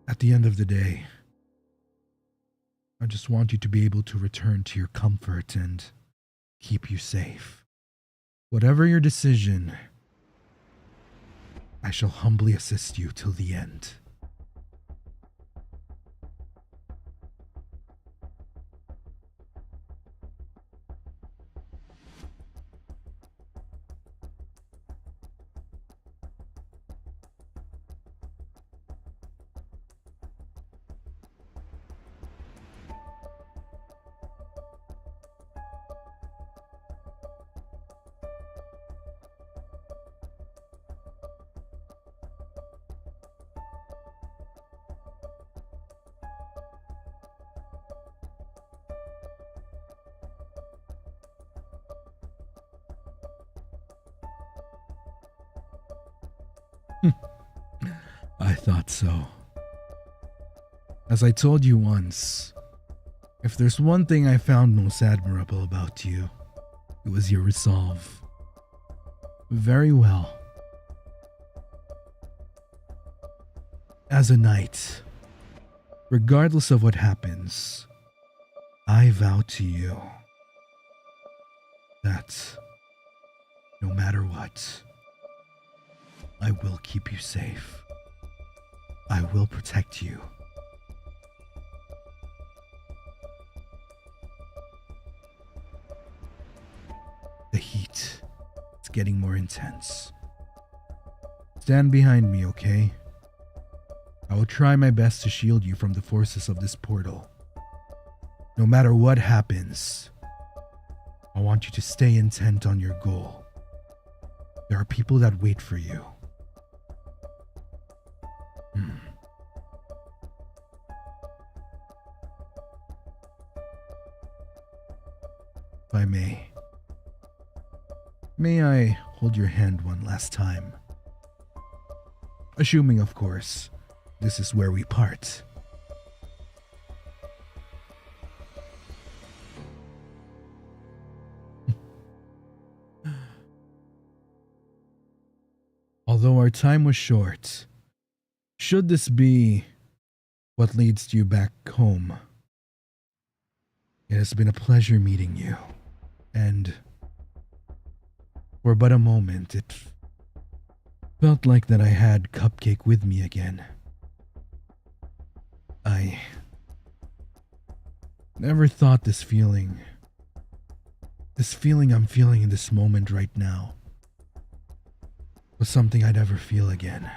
At the end of the day, I just want you to be able to return to your comfort and keep you safe. Whatever your decision, I shall humbly assist you till the end. I thought so. As I told you once, if there's one thing I found most admirable about you, it was your resolve. Very well. As a knight, regardless of what happens, I vow to you that no matter what, I will keep you safe. I will protect you. The heat is getting more intense. Stand behind me, okay? I will try my best to shield you from the forces of this portal. No matter what happens, I want you to stay intent on your goal. There are people that wait for you. If I may I hold your hand one last time? Assuming, of course, this is where we part. Although our time was short, should this be what leads you back home, it has been a pleasure meeting you, and for but a moment it felt like that I had Cupcake with me again. I never thought this feeling I'm feeling in this moment right now, was something I'd ever feel again.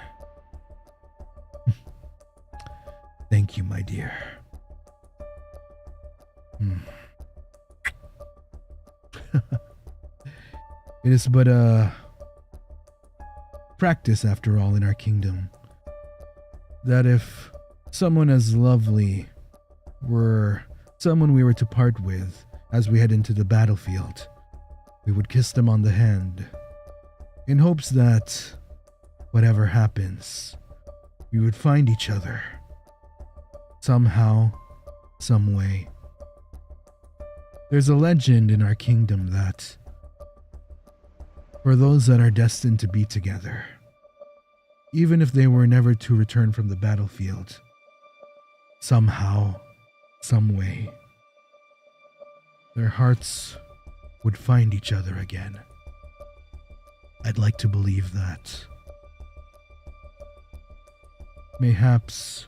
Thank you, my dear. It is but a practice, after all, in our kingdom, that if someone as lovely were someone we were to part with as we head into the battlefield, we would kiss them on the hand, in hopes that whatever happens, we would find each other somehow, some way. There's a legend in our kingdom that for those that are destined to be together, even if they were never to return from the battlefield, somehow, some way, their hearts would find each other again. I'd like to believe that. Mayhaps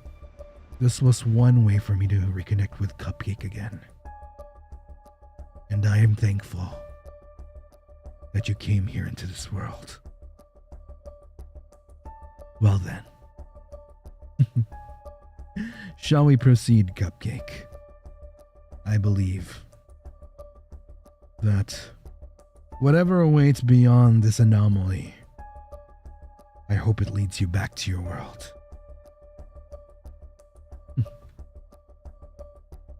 this was one way for me to reconnect with Cupcake again. And I am thankful that you came here into this world. Well then. Shall we proceed, Cupcake? I believe that whatever awaits beyond this anomaly, I hope it leads you back to your world.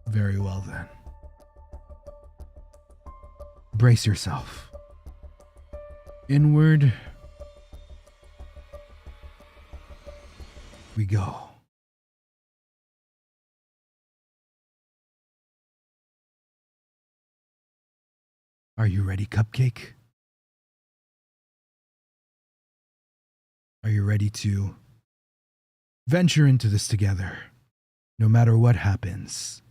Very well then. Brace yourself. Inward we go. Are you ready, Cupcake? Are you ready to venture into this together, no matter what happens?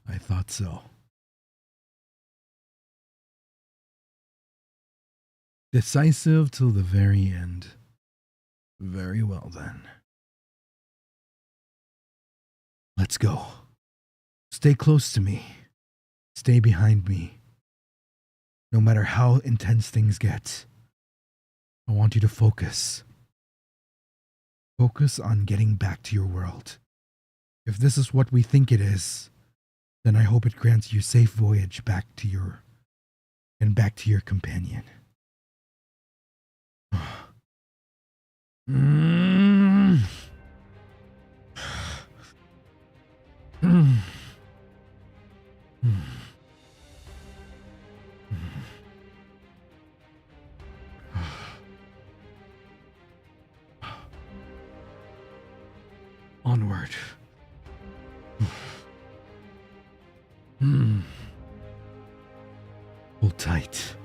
I thought so. Decisive till the very end. Very well then. Let's go. Stay close to me. Stay behind me. No matter how intense things get, I want you to focus. Focus on getting back to your world. If this is what we think it is, then I hope it grants you safe voyage back to your companion. Onward. Hold tight.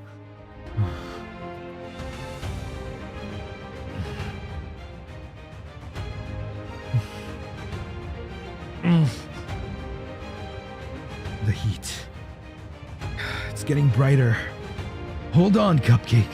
The heat. It's getting brighter. Hold on, Cupcake.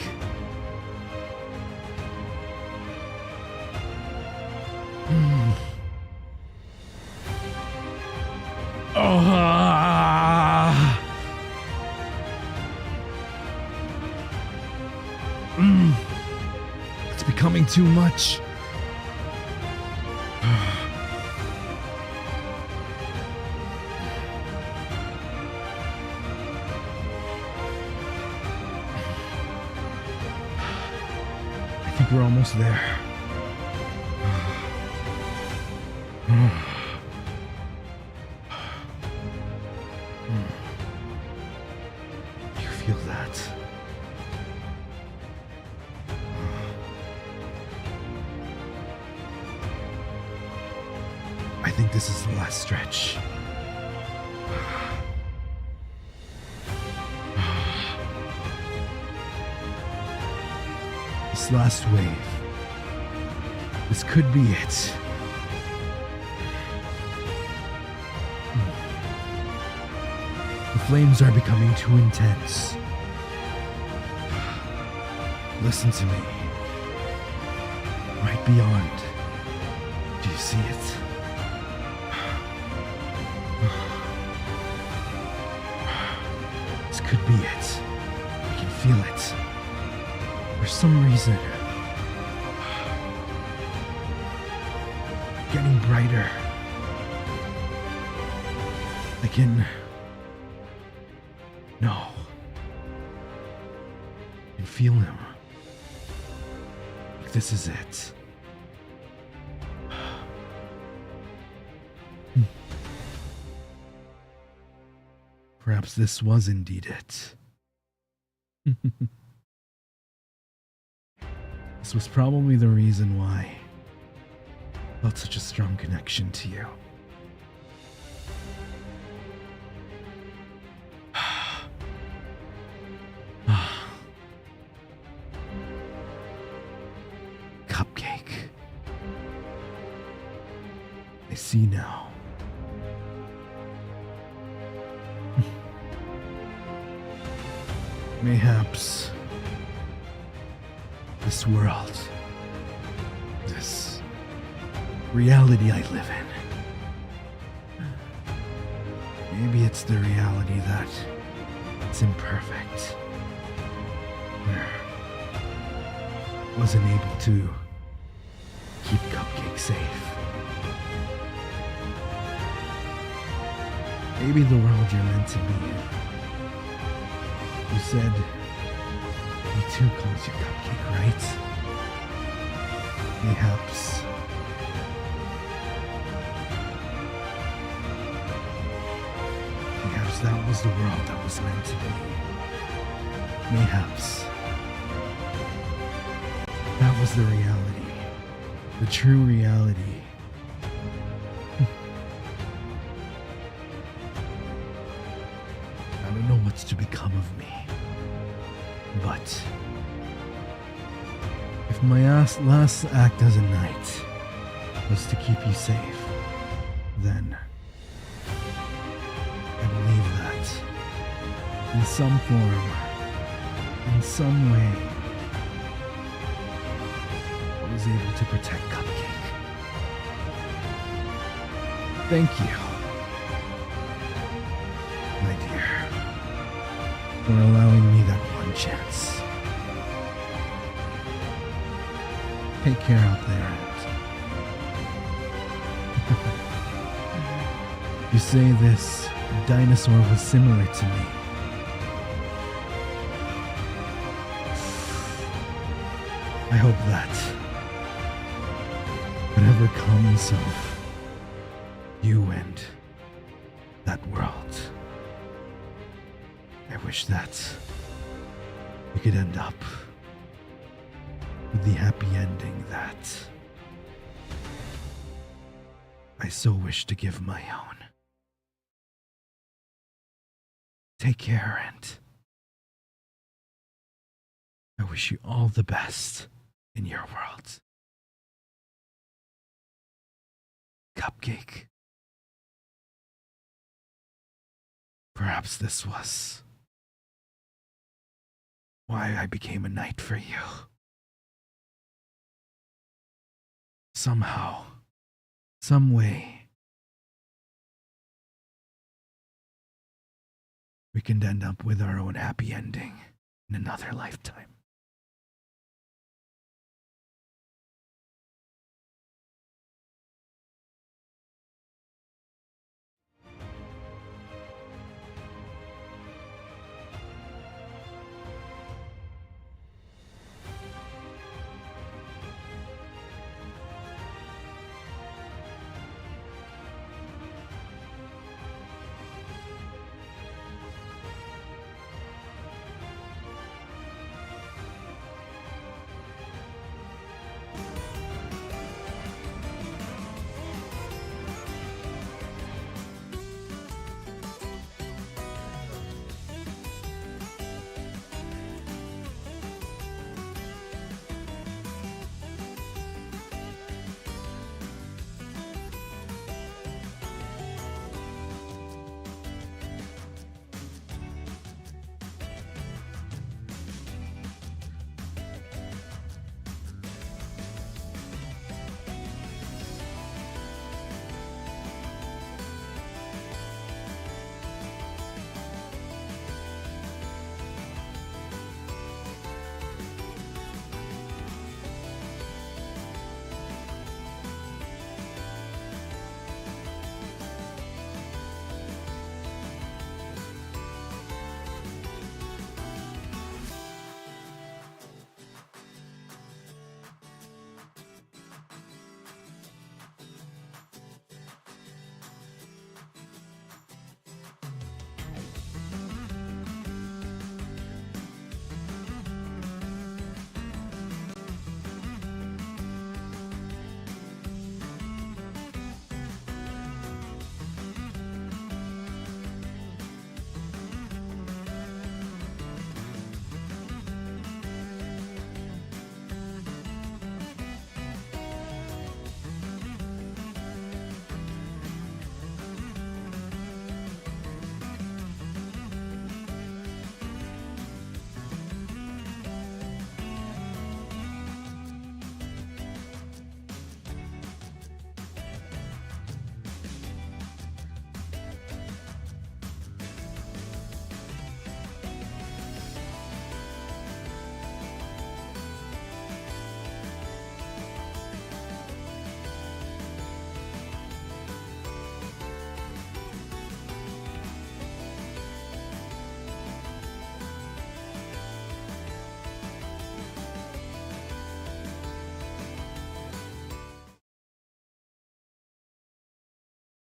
It's becoming too much. I think we're almost there. You feel that? I think this is the last stretch. This last wave. This could be it. The flames are becoming too intense. Listen to me. Right beyond. Do you see it? This could be it. I can feel it. For some reason. Getting brighter. I can... No. I can feel him. Like this is it. Perhaps this was indeed it. This was probably the reason why I felt such a strong connection to you. Cupcake. I see now. Mayhaps this world, this reality I live in, maybe it's the reality that it's imperfect. Wasn't able to keep Cupcake safe. Maybe the world you're meant to be in. You said he too calls you Cupcake, right? Mayhaps. Perhaps that was the world that was meant to be. Mayhaps. That was the reality. The true reality. I don't know what's to become of me. But if my last act as a knight was to keep you safe, then I believe that in some form, in some way, I was able to protect Cupcake. Thank you, my dear, for allowing me that one chance. Take care out there, and you say this dinosaur was similar to me. I hope that whatever comes of you and that world, I wish that we could end up with the happy ending that I so wish to give my own. Take care, and I wish you all the best in your world. Cupcake. Perhaps this was why I became a knight for you. Somehow, some way, we can end up with our own happy ending in another lifetime.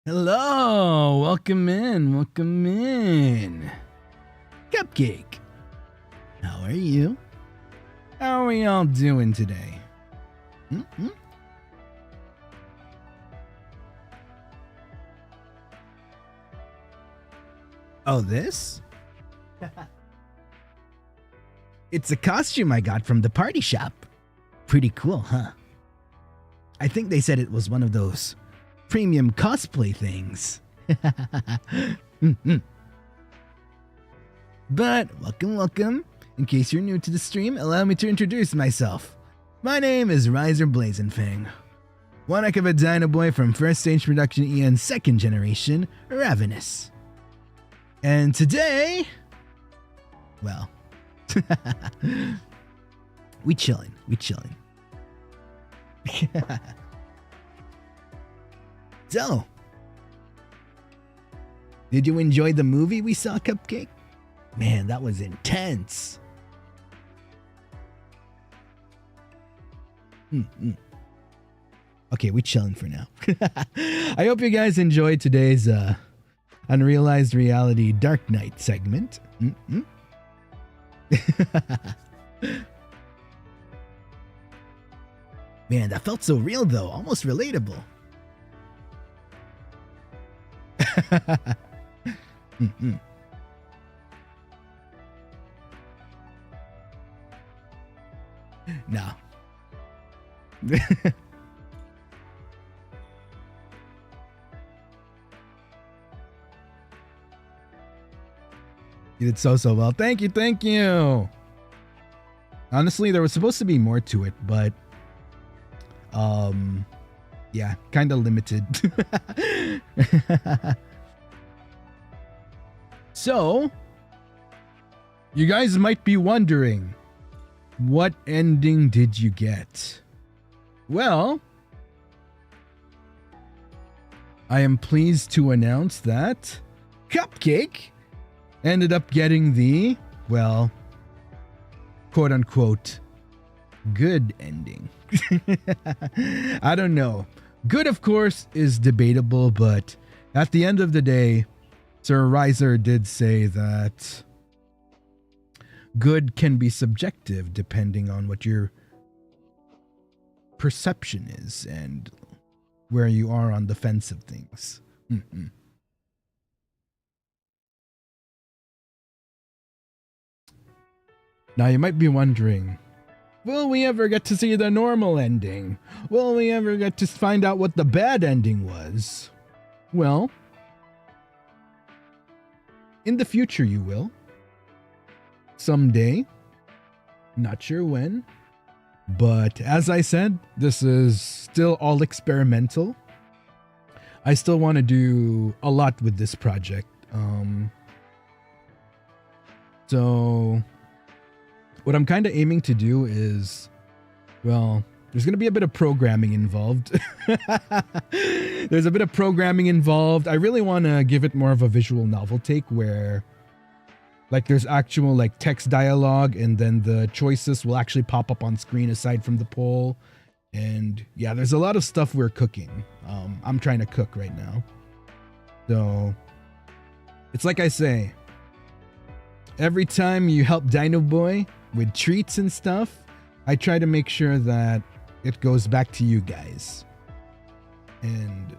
Hello, welcome in. Cupcake, how are you? How are we all doing today? Mm-hmm. Oh, this? It's a costume I got from the party shop. Pretty cool, huh? I think they said it was one of those premium cosplay things. But welcome. In case you're new to the stream, allow me to introduce myself. My name is Ryzar Blazenfang, one heck of a Dinoboi from first stage production EN's second generation, Ravanis. And today, well, we chillin'. So, did you enjoy the movie we saw, Cupcake? Man, that was intense. Okay, we chilling for now. I hope you guys enjoyed today's Unrealized Reality Dark Knight segment. Man, that felt so real though, almost relatable. No. You did so well. Thank you. Honestly, there was supposed to be more to it, but yeah, kind of limited. So, you guys might be wondering, what ending did you get? Well, I am pleased to announce that Cupcake ended up getting the, well, quote unquote, good ending. I don't know. Good, of course, is debatable, but at the end of the day, Sir Ryzar did say that good can be subjective depending on what your perception is and where you are on the fence of things. Now you might be wondering, will we ever get to see the normal ending? Will we ever get to find out what the bad ending was? Well, in the future you will. Someday. Not sure when. But as I said, this is still all experimental. I still want to do a lot with this project. So what I'm kind of aiming to do is, well, there's going to be a bit of programming involved. There's a bit of programming involved. I really want to give it more of a visual novel take where like there's actual like text dialogue and then the choices will actually pop up on screen aside from the poll. And yeah, there's a lot of stuff we're cooking. I'm trying to cook right now. So it's like I say, every time you help Dinoboi with treats and stuff, I try to make sure that it goes back to you guys. And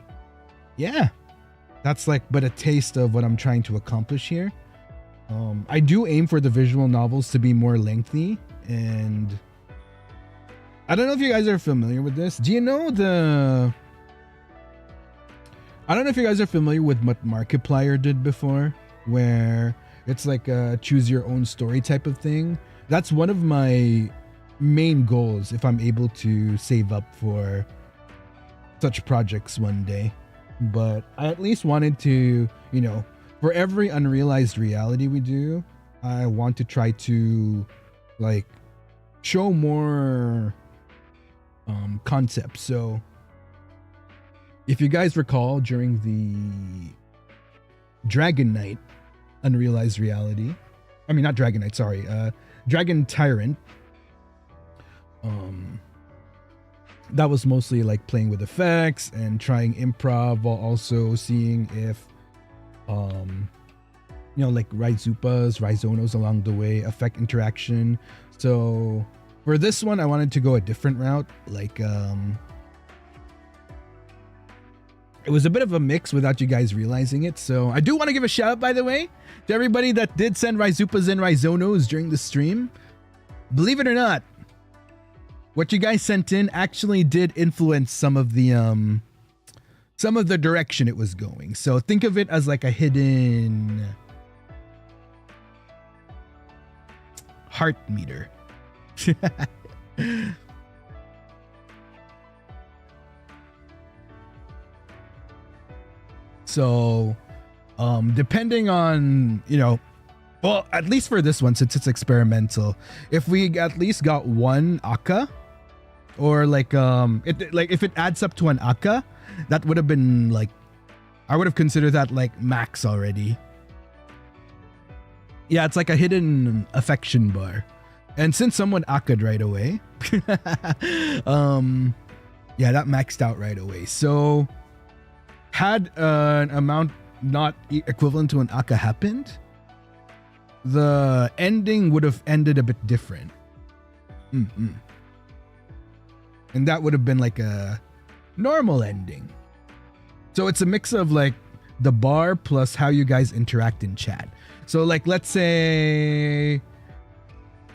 yeah, that's like but a taste of what I'm trying to accomplish here. I do aim for the visual novels to be more lengthy, and I don't know if you guys are familiar with this. Do you know I don't know if you guys are familiar with what Markiplier did before, where it's like a choose your own story type of thing. That's one of my main goals if I'm able to save up for such projects one day. But I at least wanted to, you know, for every unrealized reality we do, I want to try to like show more concepts. So if you guys recall during the Dragon Knight Unrealized Reality, I mean not Dragon Knight, sorry, Dragon Tyrant, that was mostly like playing with effects and trying improv while also seeing if you know, like Ryzupas, Ryzonos along the way affect interaction. So for this one I wanted to go a different route, like it was a bit of a mix without you guys realizing it. So I do want to give a shout out, by the way, to everybody that did send Ryzupas and Ryzonos during the stream. Believe it or not, what you guys sent in actually did influence some of the direction it was going. So think of it as like a hidden heart meter. So depending on, you know, well, at least for this one, since it's experimental, if we at least got one Aka, or like if it adds up to an Aka, that would have been like, I would have considered that like max already. Yeah, it's like a hidden affection bar. And since someone Aka'd right away, yeah, that maxed out right away. So had an amount not equivalent to an Aka happened, the ending would have ended a bit different. And that would have been like a normal ending. So it's a mix of like the bar plus how you guys interact in chat. So like, let's say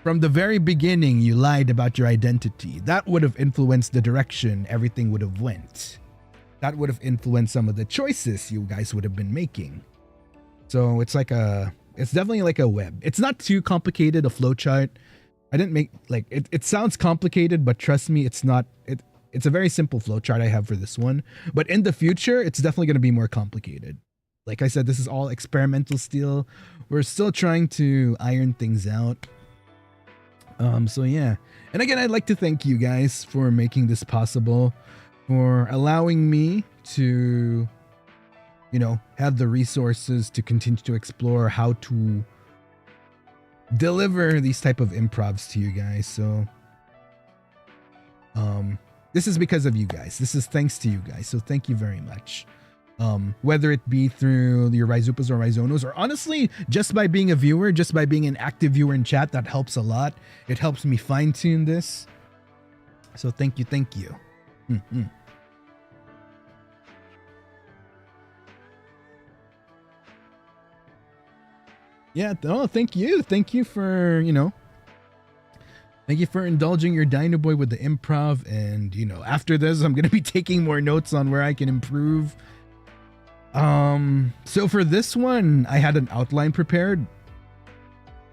from the very beginning you lied about your identity. That would have influenced the direction everything would have went. That would have influenced some of the choices you guys would have been making. So it's like it's definitely like a web. It's not too complicated, a flowchart. I didn't make like it sounds complicated, but trust me, it's not. It's a very simple flowchart I have for this one. But in the future, it's definitely going to be more complicated. Like I said, this is all experimental still. We're still trying to iron things out. So yeah. And again, I'd like to thank you guys for making this possible, for allowing me to, you know, have the resources to continue to explore how to deliver these type of improvs to you guys. So this is because of you guys. This is thanks to you guys. So thank you very much. Whether it be through your Ryzupas or Ryzonos, or honestly, just by being a viewer, just by being an active viewer in chat, that helps a lot. It helps me fine tune this. So thank you. Thank you. Yeah, oh, thank you. Thank you for, you know, thank you for indulging your Dinoboi with the improv. And, you know, after this, I'm going to be taking more notes on where I can improve. So for this one, I had an outline prepared,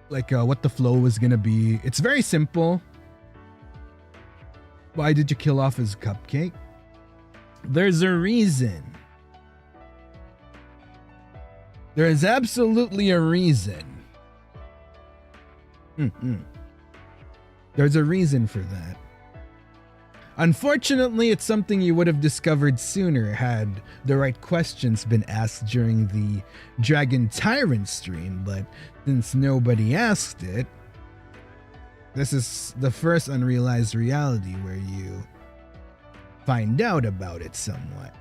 like what the flow was going to be. It's very simple. Why did you kill off his cupcake? There's a reason. There is absolutely a reason. There's a reason for that. Unfortunately, it's something you would have discovered sooner had the right questions been asked during the Dragon Tyrant stream, but since nobody asked it, this is the first unrealized reality where you find out about it somewhat.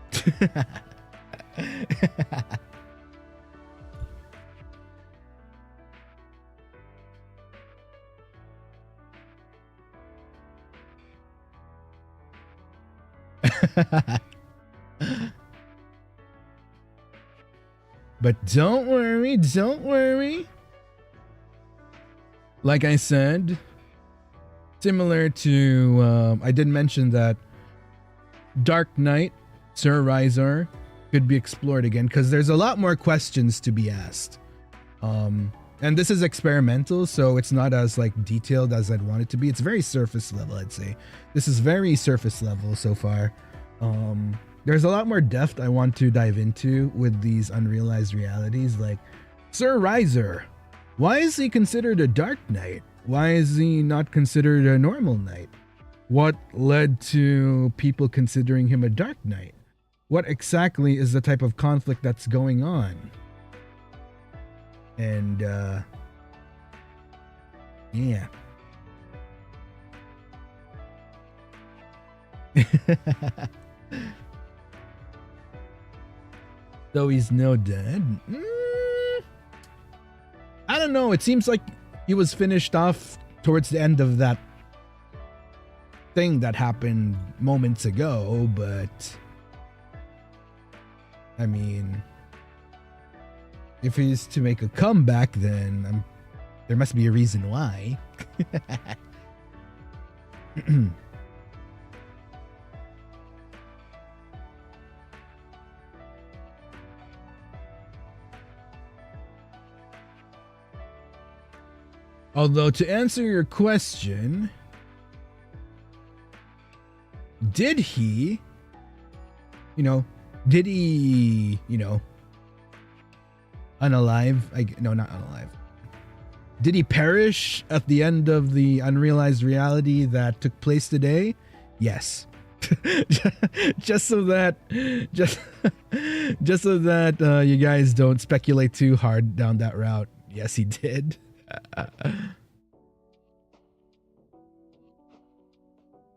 But don't worry, don't worry. Like I said, similar to, I did mention that Dark Knight, Sir Ryzar, could be explored again because there's a lot more questions to be asked. And this is experimental, so it's not as like detailed as I'd want it to be. It's very surface level, I'd say. This is very surface level so far. There's a lot more depth I want to dive into with these unrealized realities, like Sir Ryzar. Why is he considered a Dark Knight? Why is he not considered a normal knight? What led to people considering him a Dark Knight? What exactly is the type of conflict that's going on? And yeah. Though he's no dead. I don't know. It seems like he was finished off towards the end of that thing that happened moments ago, but I mean, if he's to make a comeback, then there must be a reason why. Although, to answer your question, did he, unalive? No, not unalive. Did he perish at the end of the unrealized reality that took place today? Yes. just so that you guys don't speculate too hard down that route. Yes, he did.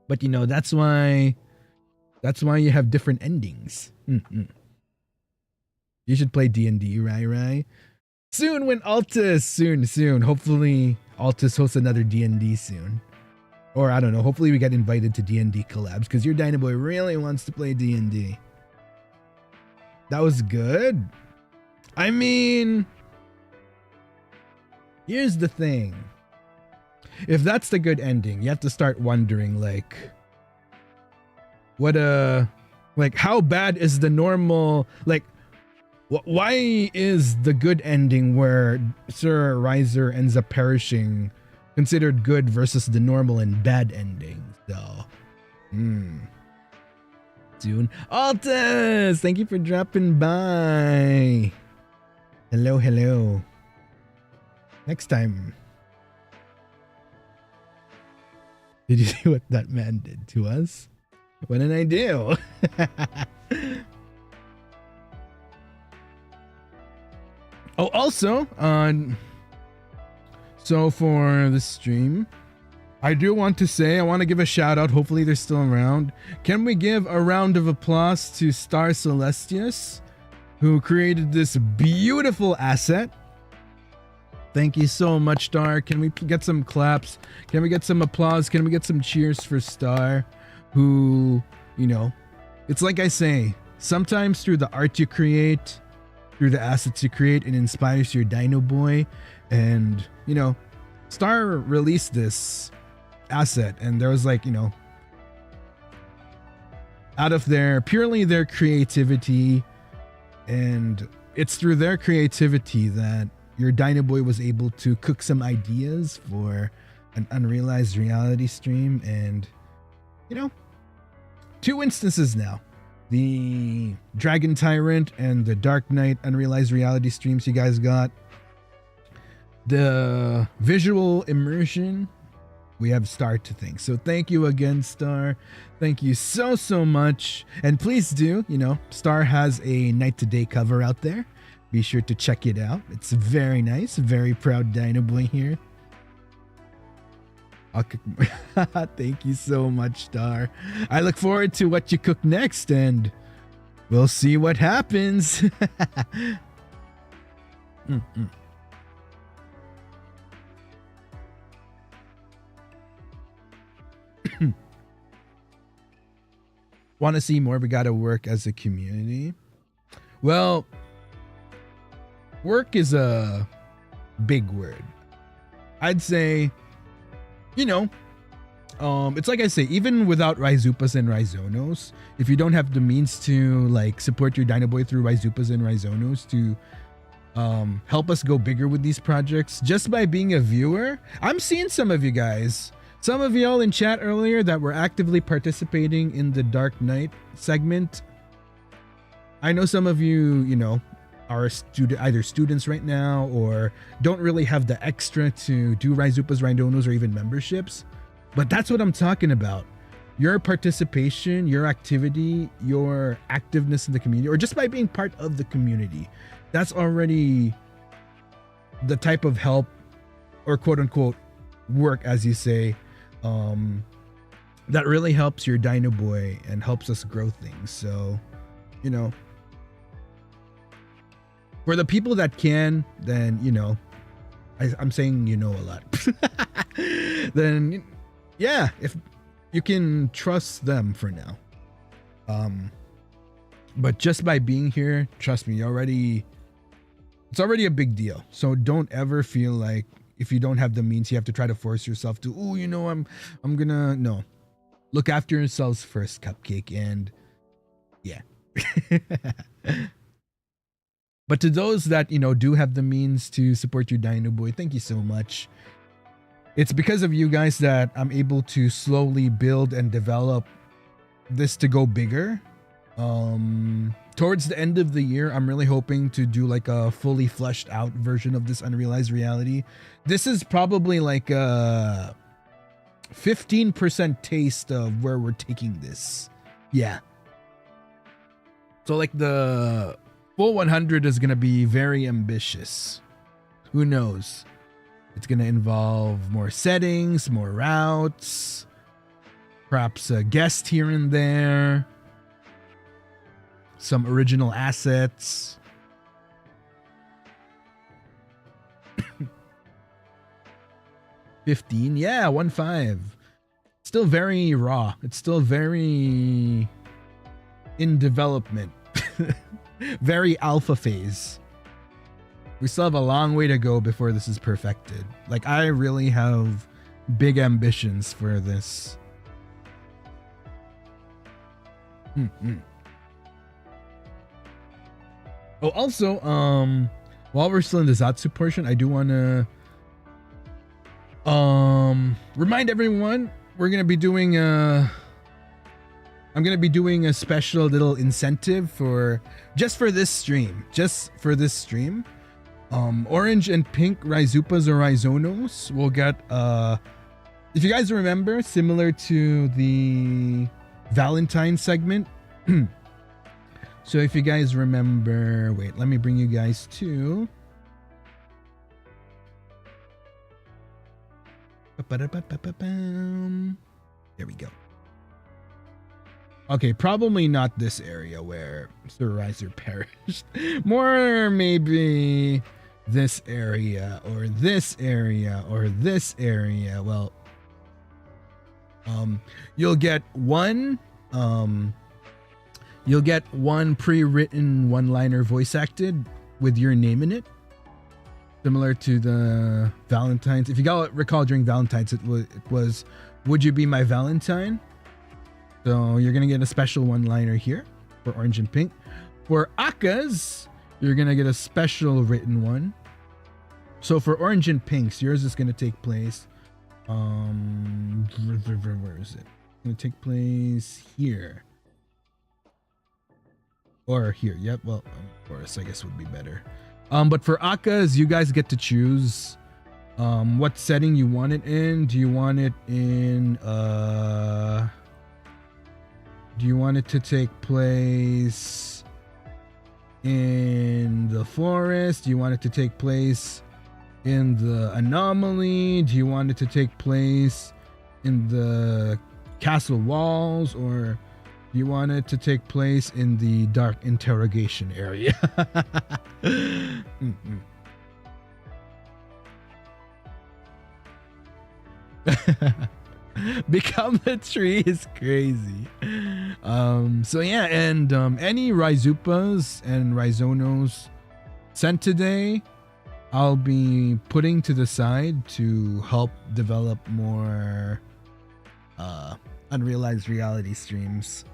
But that's why you have different endings. You should play D&D, right? Soon when Altus, soon. Hopefully Altus hosts another D&D soon. Or I don't know, hopefully we get invited to D&D collabs because your Dinoboi really wants to play D&D. That was good. I mean, here's the thing. If that's the good ending, you have to start wondering how bad is the normal, why is the good ending where Sir Ryzar ends up perishing considered good versus the normal and bad endings, though? Soon. Altus, thank you for dropping by. Hello. Next time. Did you see what that man did to us? What did I do? Oh, also, so for the stream, I do want to say, I want to give a shout out. Hopefully they're still around. Can we give a round of applause to starcelestias, who created this beautiful asset? Thank you so much, Star. Can we get some claps? Can we get some applause? Can we get some cheers for Star, who, it's like I say, sometimes through the art you create, through the assets you create, it inspires your Dinoboi. And, Star released this asset, and there was out of purely their creativity, and it's through their creativity that your Dinoboi was able to cook some ideas for an unrealized reality stream. And, 2 instances now. The Dragon Tyrant and the Dark Knight unrealized reality streams you guys got. The visual immersion, we have Star to thank. So thank you again, Star. Thank you so much. And please do, Star has a Night to Day cover out there. Be sure to check it out. It's very nice. Very proud Dinoboi here. Thank you so much, Star. I look forward to what you cook next, and we'll see what happens. Want to see more? We got to work as a community. Well, work is a big word. I'd say, it's like I say, even without Rhizupas and Rhizonos, if you don't have the means to support your Dinoboi through Rhizupas and Rhizonos to help us go bigger with these projects, just by being a viewer. I'm seeing some of you guys, some of y'all in chat earlier that were actively participating in the Dark Knight segment. I know some of you, are either students right now or don't really have the extra to do Rhizupas, Rhizonos, or even memberships. But that's what I'm talking about. Your participation, your activity, your activeness in the community, or just by being part of the community, that's already the type of help or quote unquote work, as you say, that really helps your Dinoboi and helps us grow things. So, you know, for the people that can, then, you know, I'm saying, you know, a lot. Then, yeah, if you can trust them for now. But just by being here, trust me, it's already a big deal. So don't ever feel like if you don't have the means, you have to try to force yourself to, oh, you know, I'm gonna, no. Look after yourselves first, Cupcake, and yeah. But to those that, you know, do have the means to support your Dinoboi, thank you so much. It's because of you guys that I'm able to slowly build and develop this to go bigger. Towards the end of the year, I'm really hoping to do like a fully fleshed out version of this Unrealized Reality. This is probably like a 15% taste of where we're taking this. Yeah. So like the full 100 is going to be very ambitious. Who knows? It's going to involve more settings, more routes, perhaps a guest here and there, some original assets. $15, yeah, 1.5. Still very raw. It's still very in development. Very alpha phase. We still have a long way to go before this is perfected. Like, I really have big ambitions for this. Oh, also, while we're still in the Zatsu portion, I do want to remind everyone we're gonna be doing I'm gonna be doing a special little incentive just for this stream. Orange and pink Rhizupas or Rhizonos will get if you guys remember, similar to the Valentine segment. So if you guys remember, wait, let me bring you guys to there we go. Okay, probably not this area where Sir Ryzar perished. More maybe this area or this area or this area. Well, you'll get one pre-written one-liner voice acted with your name in it. Similar to the Valentine's. If you recall during Valentine's, it was Would You Be My Valentine? So you're going to get a special one-liner here for orange and pink. For Akka's, you're going to get a special written one. So for orange and pinks, yours is going to take place. Where is it? It's going to take place here. Or here. Yep. Well, of course, I guess would be better. But for Akka's, you guys get to choose what setting you want it in. Do you want it in do you want it to take place in the forest? Do you want it to take place in the anomaly? Do you want it to take place in the castle walls? Or do you want it to take place in the dark interrogation area? Become the tree is crazy. So yeah, and any Rhizupas and Rhizonos sent today, I'll be putting to the side to help develop more Unrealized Reality streams.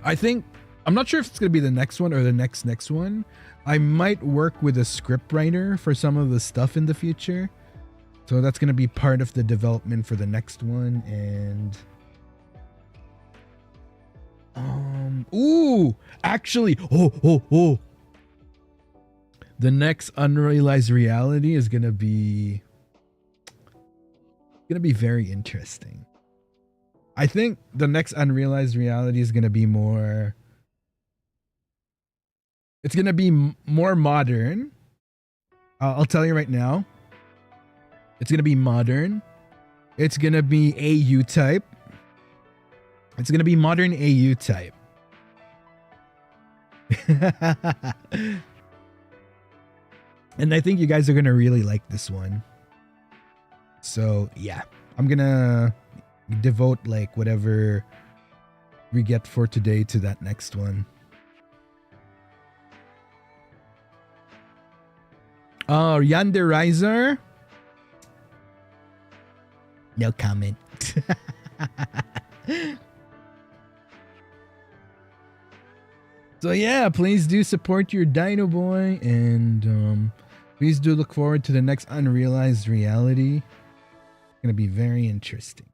I'm not sure if it's going to be the next one or the next one. I might work with a script writer for some of the stuff in the future. So that's going to be part of the development for the next one. And actually, the next Unrealized Reality is going to be very interesting. I think the next Unrealized Reality is going to be more... It's going to be more modern. I'll tell you right now. It's going to be modern. It's going to be AU type. It's gonna be modern AU type. And I think you guys are gonna really like this one. So yeah, I'm gonna devote like whatever we get for today to that next one. Oh, Yonder Ryzar. No comment. So yeah, please do support your Dinoboi, and please do look forward to the next Unrealized Reality. It's gonna be very interesting.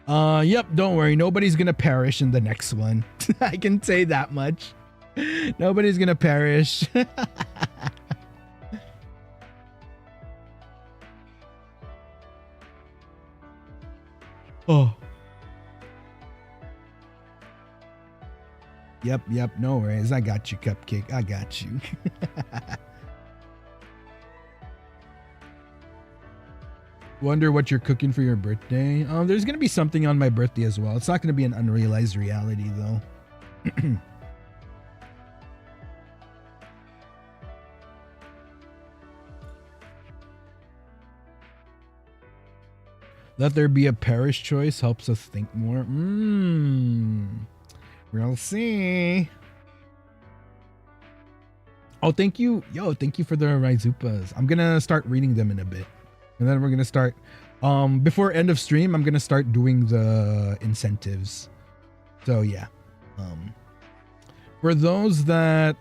Yep, don't worry, nobody's gonna perish in the next one. I can say that much. Nobody's gonna perish. Oh. Yep, no worries. I got you, Cupcake. I got you. Wonder what you're cooking for your birthday. There's gonna be something on my birthday as well. It's not gonna be an Unrealized Reality though. Let there be a perish choice helps us think more. We'll see. Oh, thank you. Yo, thank you for the Ryzupas. I'm gonna start reading them in a bit. And then we're gonna start before end of stream, I'm gonna start doing the incentives. So yeah. For those that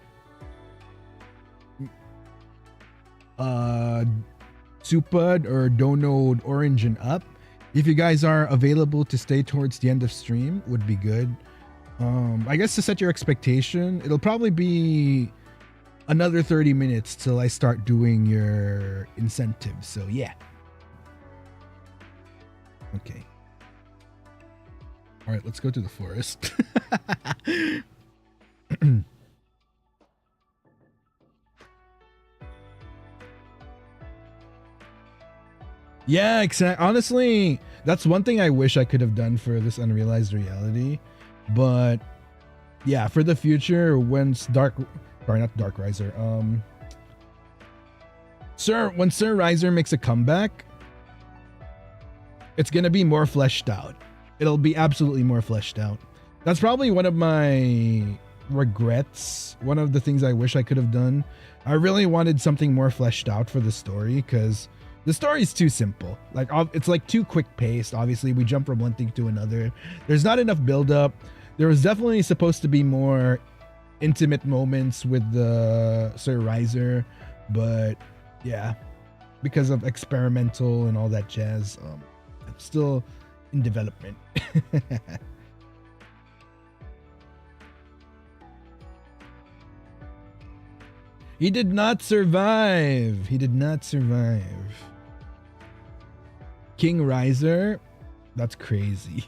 Supad or Donode Orange and up, if you guys are available to stay towards the end of stream, would be good. I guess to set your expectation, it'll probably be another 30 minutes till I start doing your incentives. So yeah. Okay. All right, let's go to the forest. Yeah, exactly. Honestly, that's one thing I wish I could have done for this Unrealized Reality. But yeah, for the future, when not Dark Ryzar. When Sir Ryzar makes a comeback, it's gonna be more fleshed out. It'll be absolutely more fleshed out. That's probably one of my regrets. One of the things I wish I could have done. I really wanted something more fleshed out for the story, because the story is too simple. Like, it's like too quick paced. Obviously, we jump from one thing to another. There's not enough build up. There was definitely supposed to be more intimate moments with the Sir Ryzar, but yeah, because of experimental and all that jazz, I'm still in development. He did not survive. He did not survive. King Ryzar? That's crazy.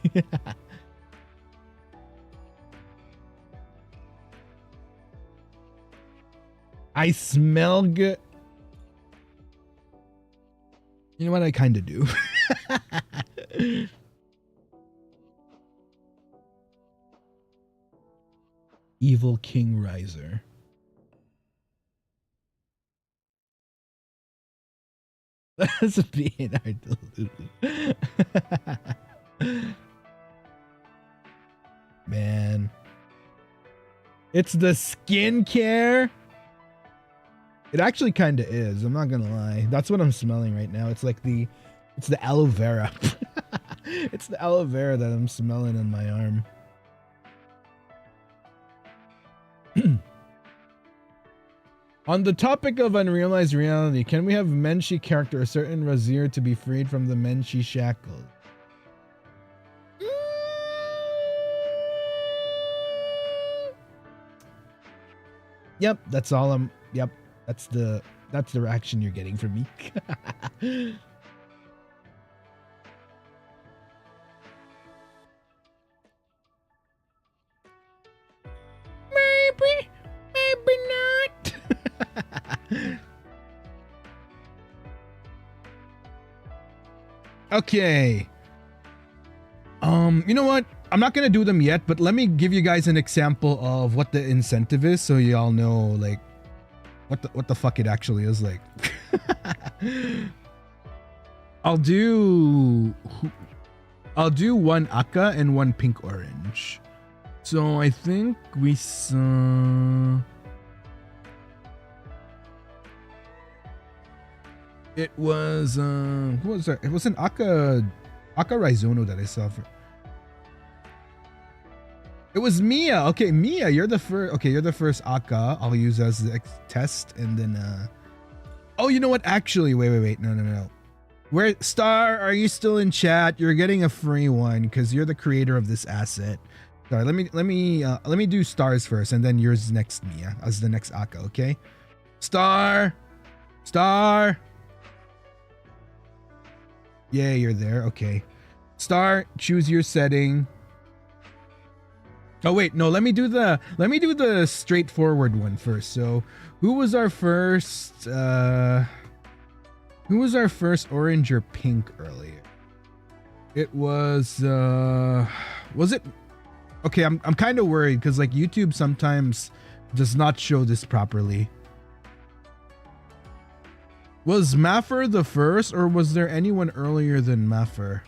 I smell good. You know what? I kind of do. Evil King Ryzar. That's a being our delusion. Man. It's the skincare. It actually kind of is. I'm not gonna lie. That's what I'm smelling right now. It's like it's the aloe vera. It's the aloe vera that I'm smelling on my arm. On the topic of Unrealized Reality, can we have Menshi character a certain Ryzar to be freed from the Menshi shackle? Yep, that's all I'm. Yep, that's the reaction you're getting from me. Maybe. Okay. You know what? I'm not gonna do them yet, but let me give you guys an example of what the incentive is, so y'all know like what the fuck it actually is like. I'll do one Aka and one pink orange. So I think we saw it was who was that? It was an Aka Raizono that I saw for. It was Mia. Okay, Mia, you're the first. Okay, you're the first Aka. I'll use as the test, and then oh, you know what? Actually, wait. No. Where Star? Are you still in chat? You're getting a free one because you're the creator of this asset. Sorry, let me do Stars first, and then yours next, Mia, as the next Aka. Okay, Star. Yeah, you're there. Okay, Star. Choose your setting. Oh wait, no, let me do the straightforward one first. So, who was our first orange or pink earlier? It was it? Okay, I'm kind of worried cuz like YouTube sometimes does not show this properly. Was Maffer the first, or was there anyone earlier than Maffer?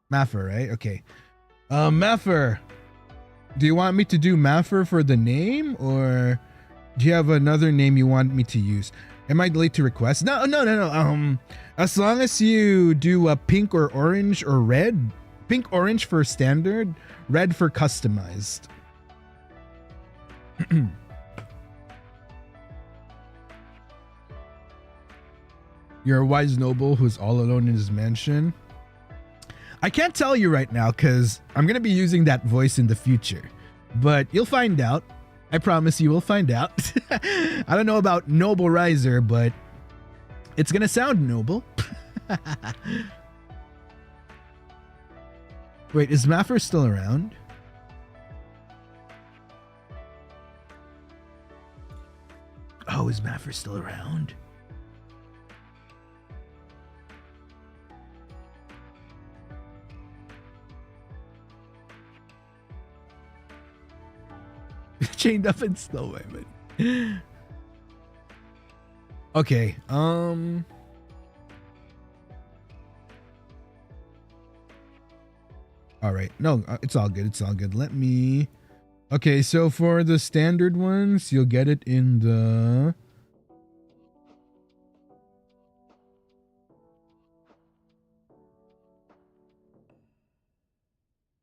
Maffer, right? Okay. Maffer. Do you want me to do Maffer for the name, or do you have another name you want me to use? Am I late to request? No. As long as you do a pink or orange or red. Pink, orange for standard, red for customized. You're a wise noble who's all alone in his mansion. I can't tell you right now because I'm going to be using that voice in the future, but you'll find out. I promise you will find out. I don't know about Noble Ryzar, but it's going to sound noble. Wait, is Maffer still around? Oh, is Maffer still around? Chained up in slow movement. Okay. All right. No, it's all good. It's all good. Let me. Okay, so for the standard ones, you'll get it in the.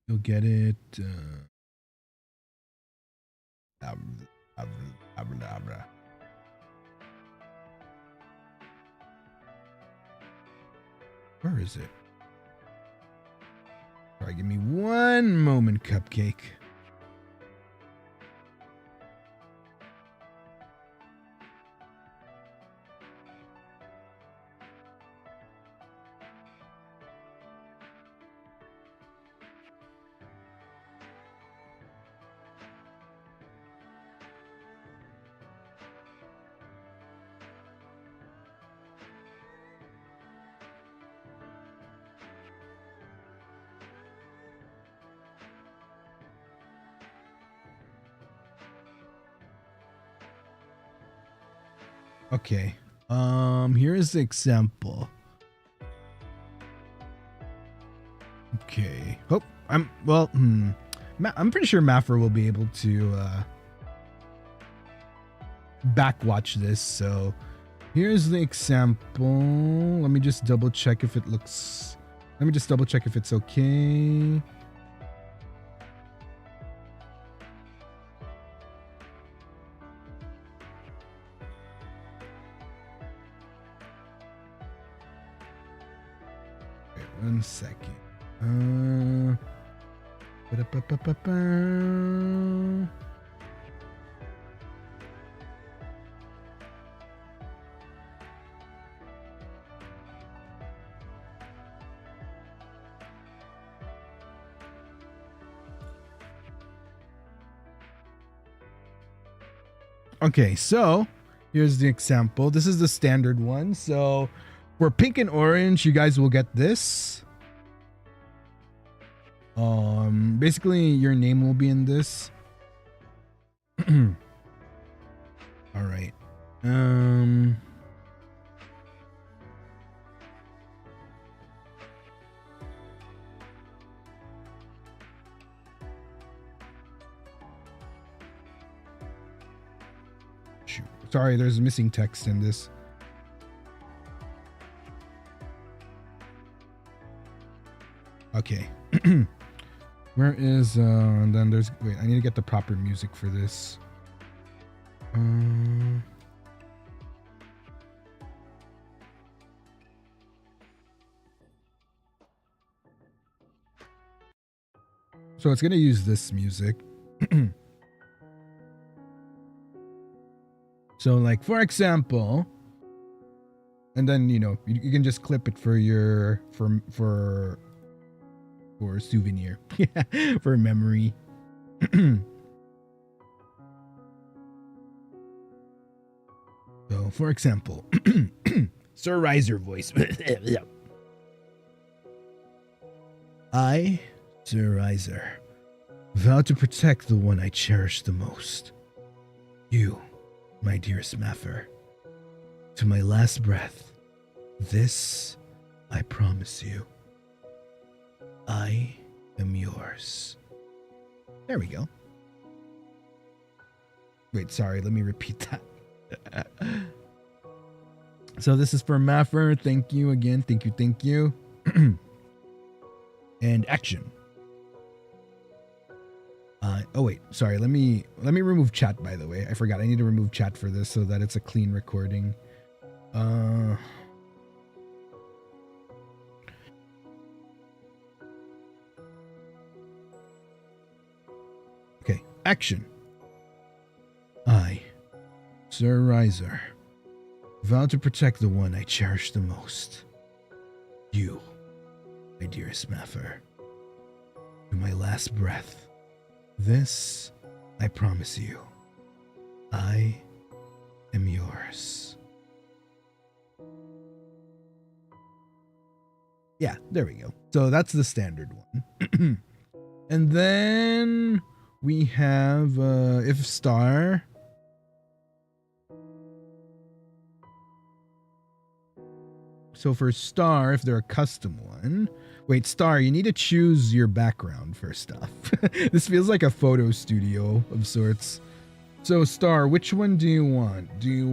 You'll get it. Where is it? All right, give me one moment, Cupcake. Okay. Here's the example. Okay. Oh, I'm pretty sure Maffer will be able to backwatch this. So here's the example. Let me just double check if it looks. Let me just double check if it's okay. Wait 1 second. Okay, so here's the example. This is the standard one. So for pink and orange, you guys will get this. Basically your name will be in this. All right. Shoot. Sorry, there's missing text in this. Okay. Where is and then there's wait, I need to get the proper music for this. So it's gonna use this music. So like for example, and then you know you can just clip it for your for souvenir. Yeah, for memory. So for example, Sir Ryzar voice. I, Sir Ryzar, vow to protect the one I cherish the most. You, my dearest Maffer. To my last breath, this I promise you. I am yours. There we go. Wait, sorry, let me repeat that. So this is for Maffer. Thank you again. Thank you. And action. Oh wait, sorry. Let me remove chat, by the way. I forgot. I need to remove chat for this so that it's a clean recording. Okay, action. I, Sir Ryzar, vow to protect the one I cherish the most. You, my dearest Maffer. To my last breath, this I promise you. I am yours. Yeah, there we go. So that's the standard one. And then we have if star. So for star, if they're a custom one, wait, star, you need to choose your background first off. This feels like a photo studio of sorts. So star, which one do you want? Do you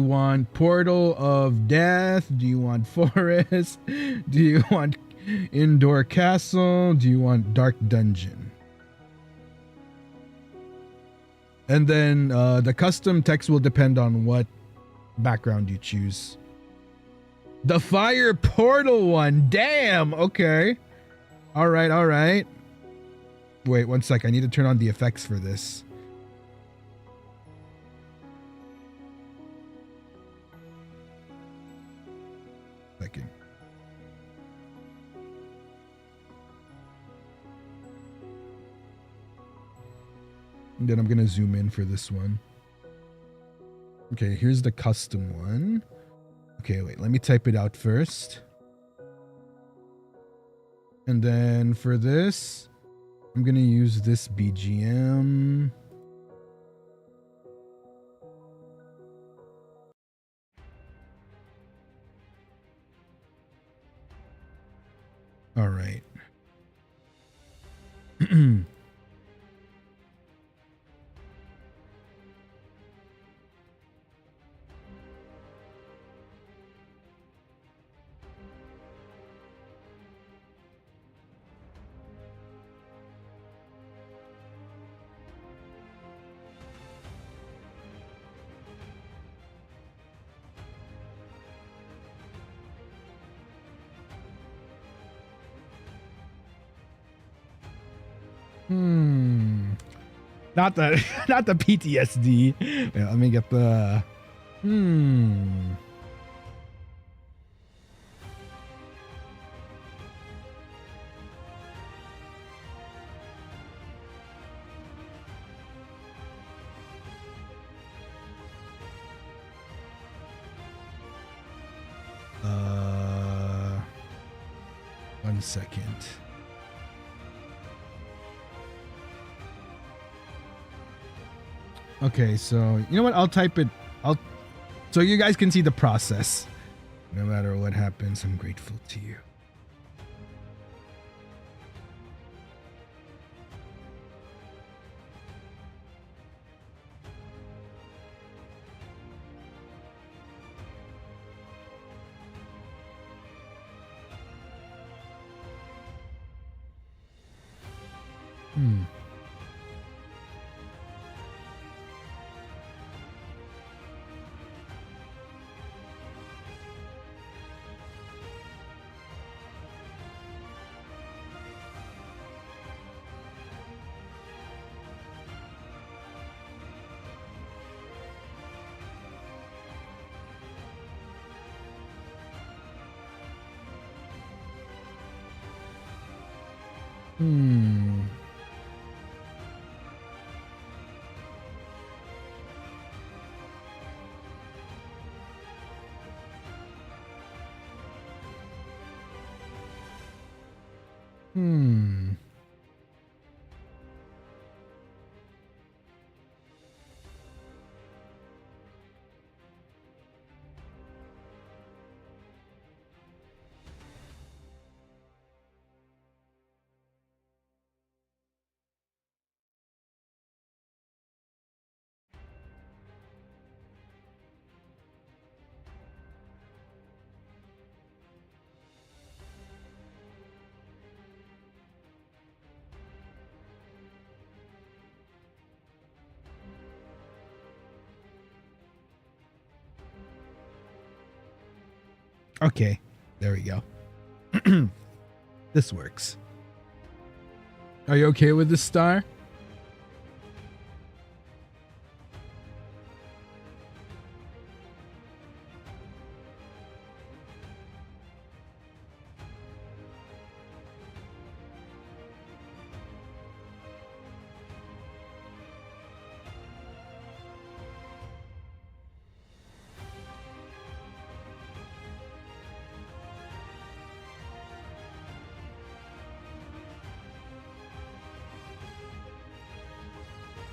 want Portal of Death? Do you want Forest? Do you want Indoor Castle? Do you want Dark Dungeon? And then the custom text will depend on what background you choose. The Fire Portal one. Damn. Okay. All right. Wait, one sec. I need to turn on the effects for this. Second. And then I'm going to zoom in for this one. Okay, here's the custom one. Okay, wait, let me type it out first. And then for this, I'm going to use this BGM. All right. Not the PTSD. Yeah, let me get the 1 second. Okay, so you know what? I'll type it. So you guys can see the process. No matter what happens, I'm grateful to you. Okay, there we go. This works. Are you okay with this star?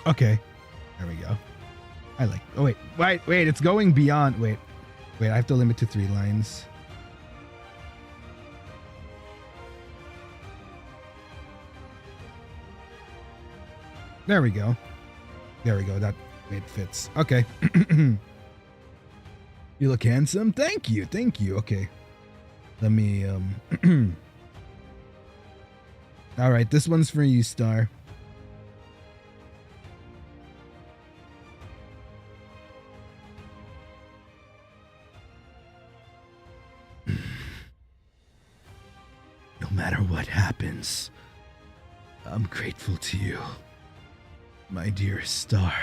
Okay, there we go. I like. Oh wait! It's going beyond. Wait! I have to limit to 3 lines. There we go. That it fits. Okay. You look handsome. Thank you. Okay. Let me. All right, this one's for you, Star. No matter what happens, I'm grateful to you, my dear Star.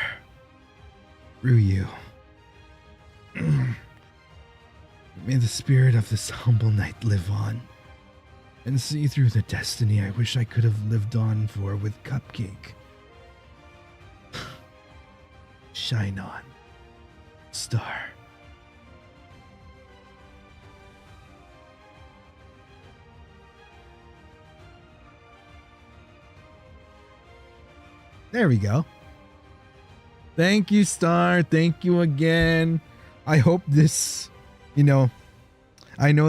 Through you. May the spirit of this humble knight live on and see through the destiny I wish I could have lived on for with Cupcake. Shine on, Star. There we go. Thank you, Star. Thank you again. I hope this, I know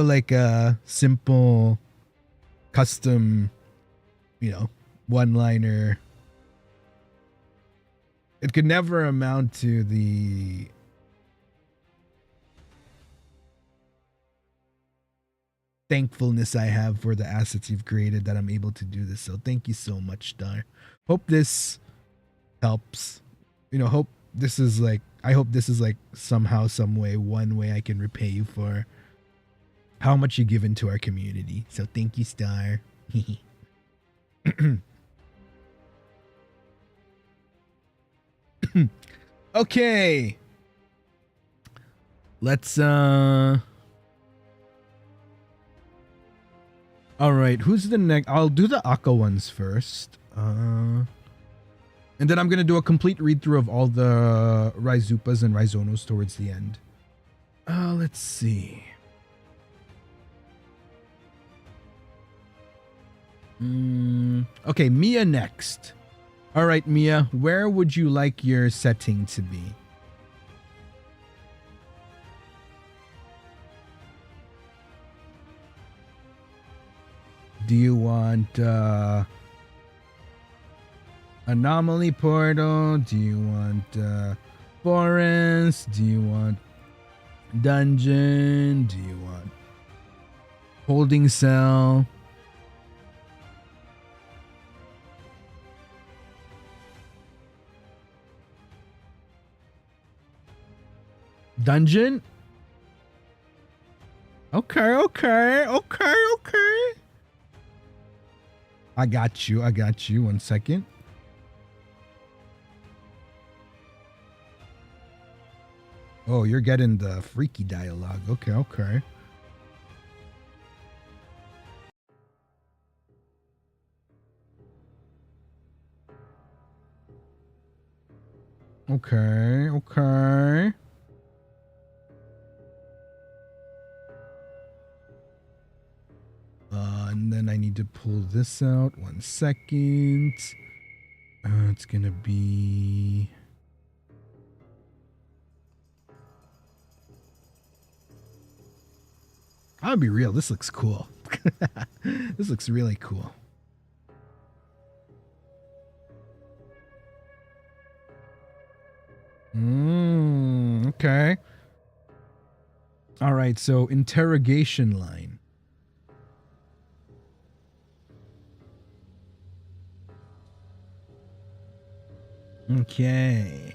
like a simple custom, one-liner. It could never amount to the thankfulness I have for the assets you've created that I'm able to do this. So thank you so much, Star. Hope this helps. I hope this is like somehow, some way, one way I can repay you for how much you give into our community. So thank you, Star. Okay. Let's all right, who's the next? I'll do the Akka ones first. And then I'm gonna do a complete read through of all the Ryzupas and Ryzonos towards the end. Let's see. Okay, Mia next. All right, Mia, where would you like your setting to be? Do you want anomaly portal? Do you want forest? Do you want dungeon? Do you want holding cell? Dungeon? Okay. I got you. 1 second. Oh, you're getting the freaky dialogue. Okay. Okay. And then I need to pull this out. 1 second. It's gonna be... I'll be real. This looks cool. This looks really cool. Okay. All right. So interrogation line. Okay.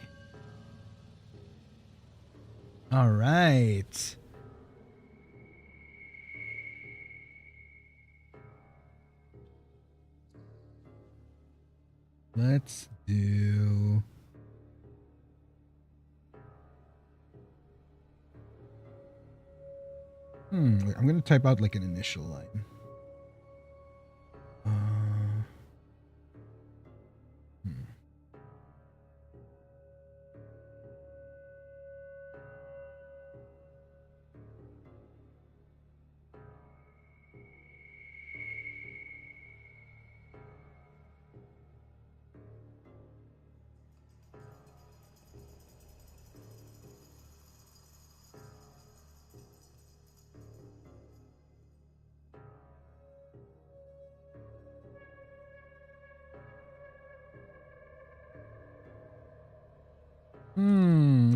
All right. Let's do... I'm going to type out like an initial line.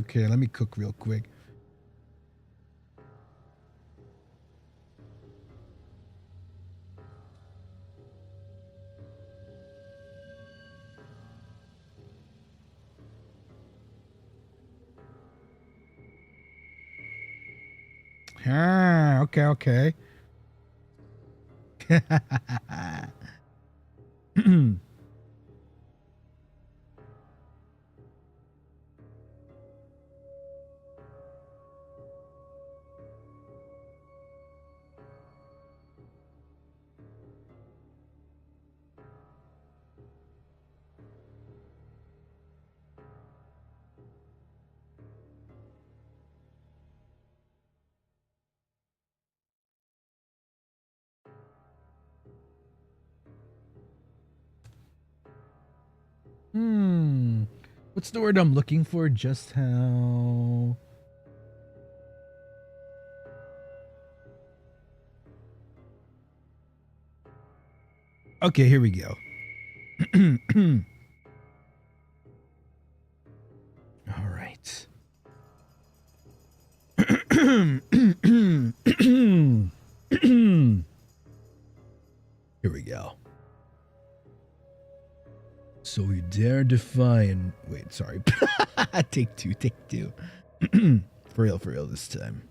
Okay, let me cook real quick. Okay. What's the word I'm looking for? Just how... Okay, here we go. All right. Here we go. So you dare defy and... Wait, sorry. Take two. For real this time.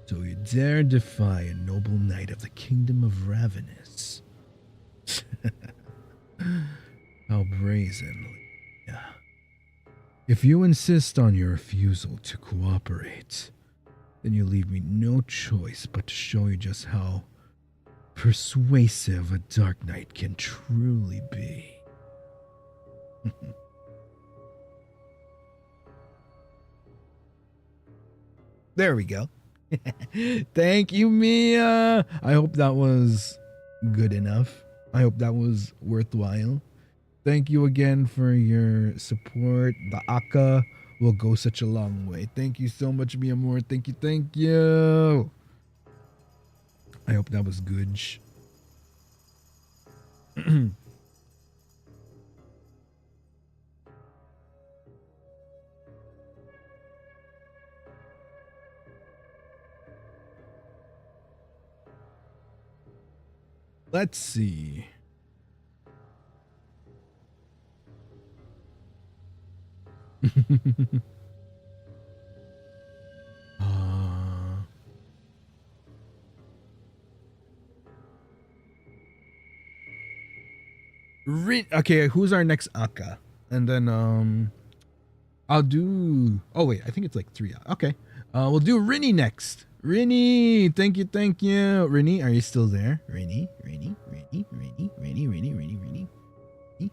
So you dare defy a noble knight of the kingdom of Ravanis. How brazen. Yeah. If you insist on your refusal to cooperate, then you leave me no choice but to show you just how persuasive a dark knight can truly be. There we go. Thank you, Mia. I hope that was good enough. I hope that was worthwhile. Thank you again for your support. The Aka will go such a long way. Thank you so much, Mia Moore. Thank you, thank you. I hope that was good. Let's see. Okay, who's our next Aka? And then I'll do. Oh wait, I think it's like 3. Okay, we'll do Rini next. Rini, thank you, thank you. Rini, are you still there? Rini, Rini, Rini, Rini, Rini, Rini, Rini, Rini,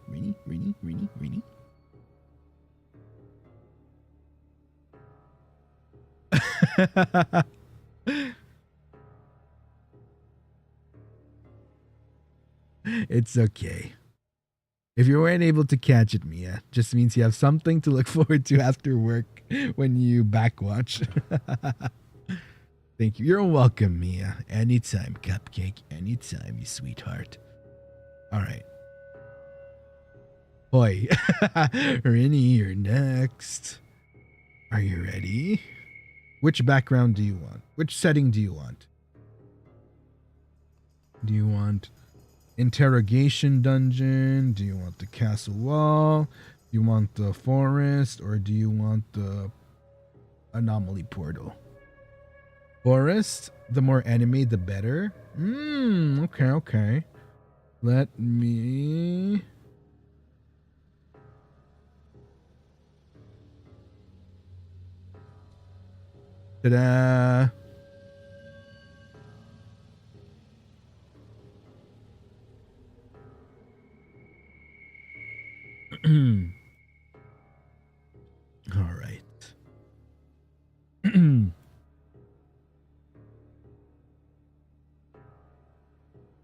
Rini, Rini, Rini, Rini. It's okay. If you weren't able to catch it, Mia, just means you have something to look forward to after work when you backwatch. Thank you. You're welcome, Mia. Anytime, Cupcake. Anytime, you sweetheart. All right. Boy. Rini, you're next. Are you ready? Which background do you want? Which setting do you want? Do you want interrogation dungeon? Do you want the castle wall? Do you want the forest? Or do you want the anomaly portal? Forest? The more anime, the better? Okay, okay. Let me... Ta-da! All right.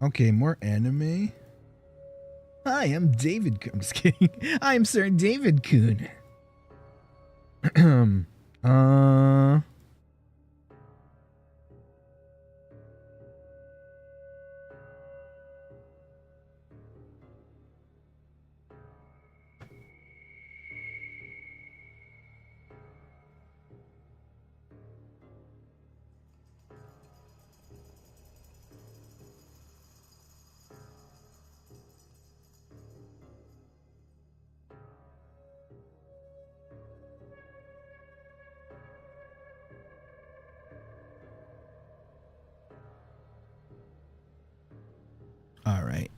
Okay, more anime. Hi, I'm David. I'm just kidding. I'm Sir David Kuhn. All right.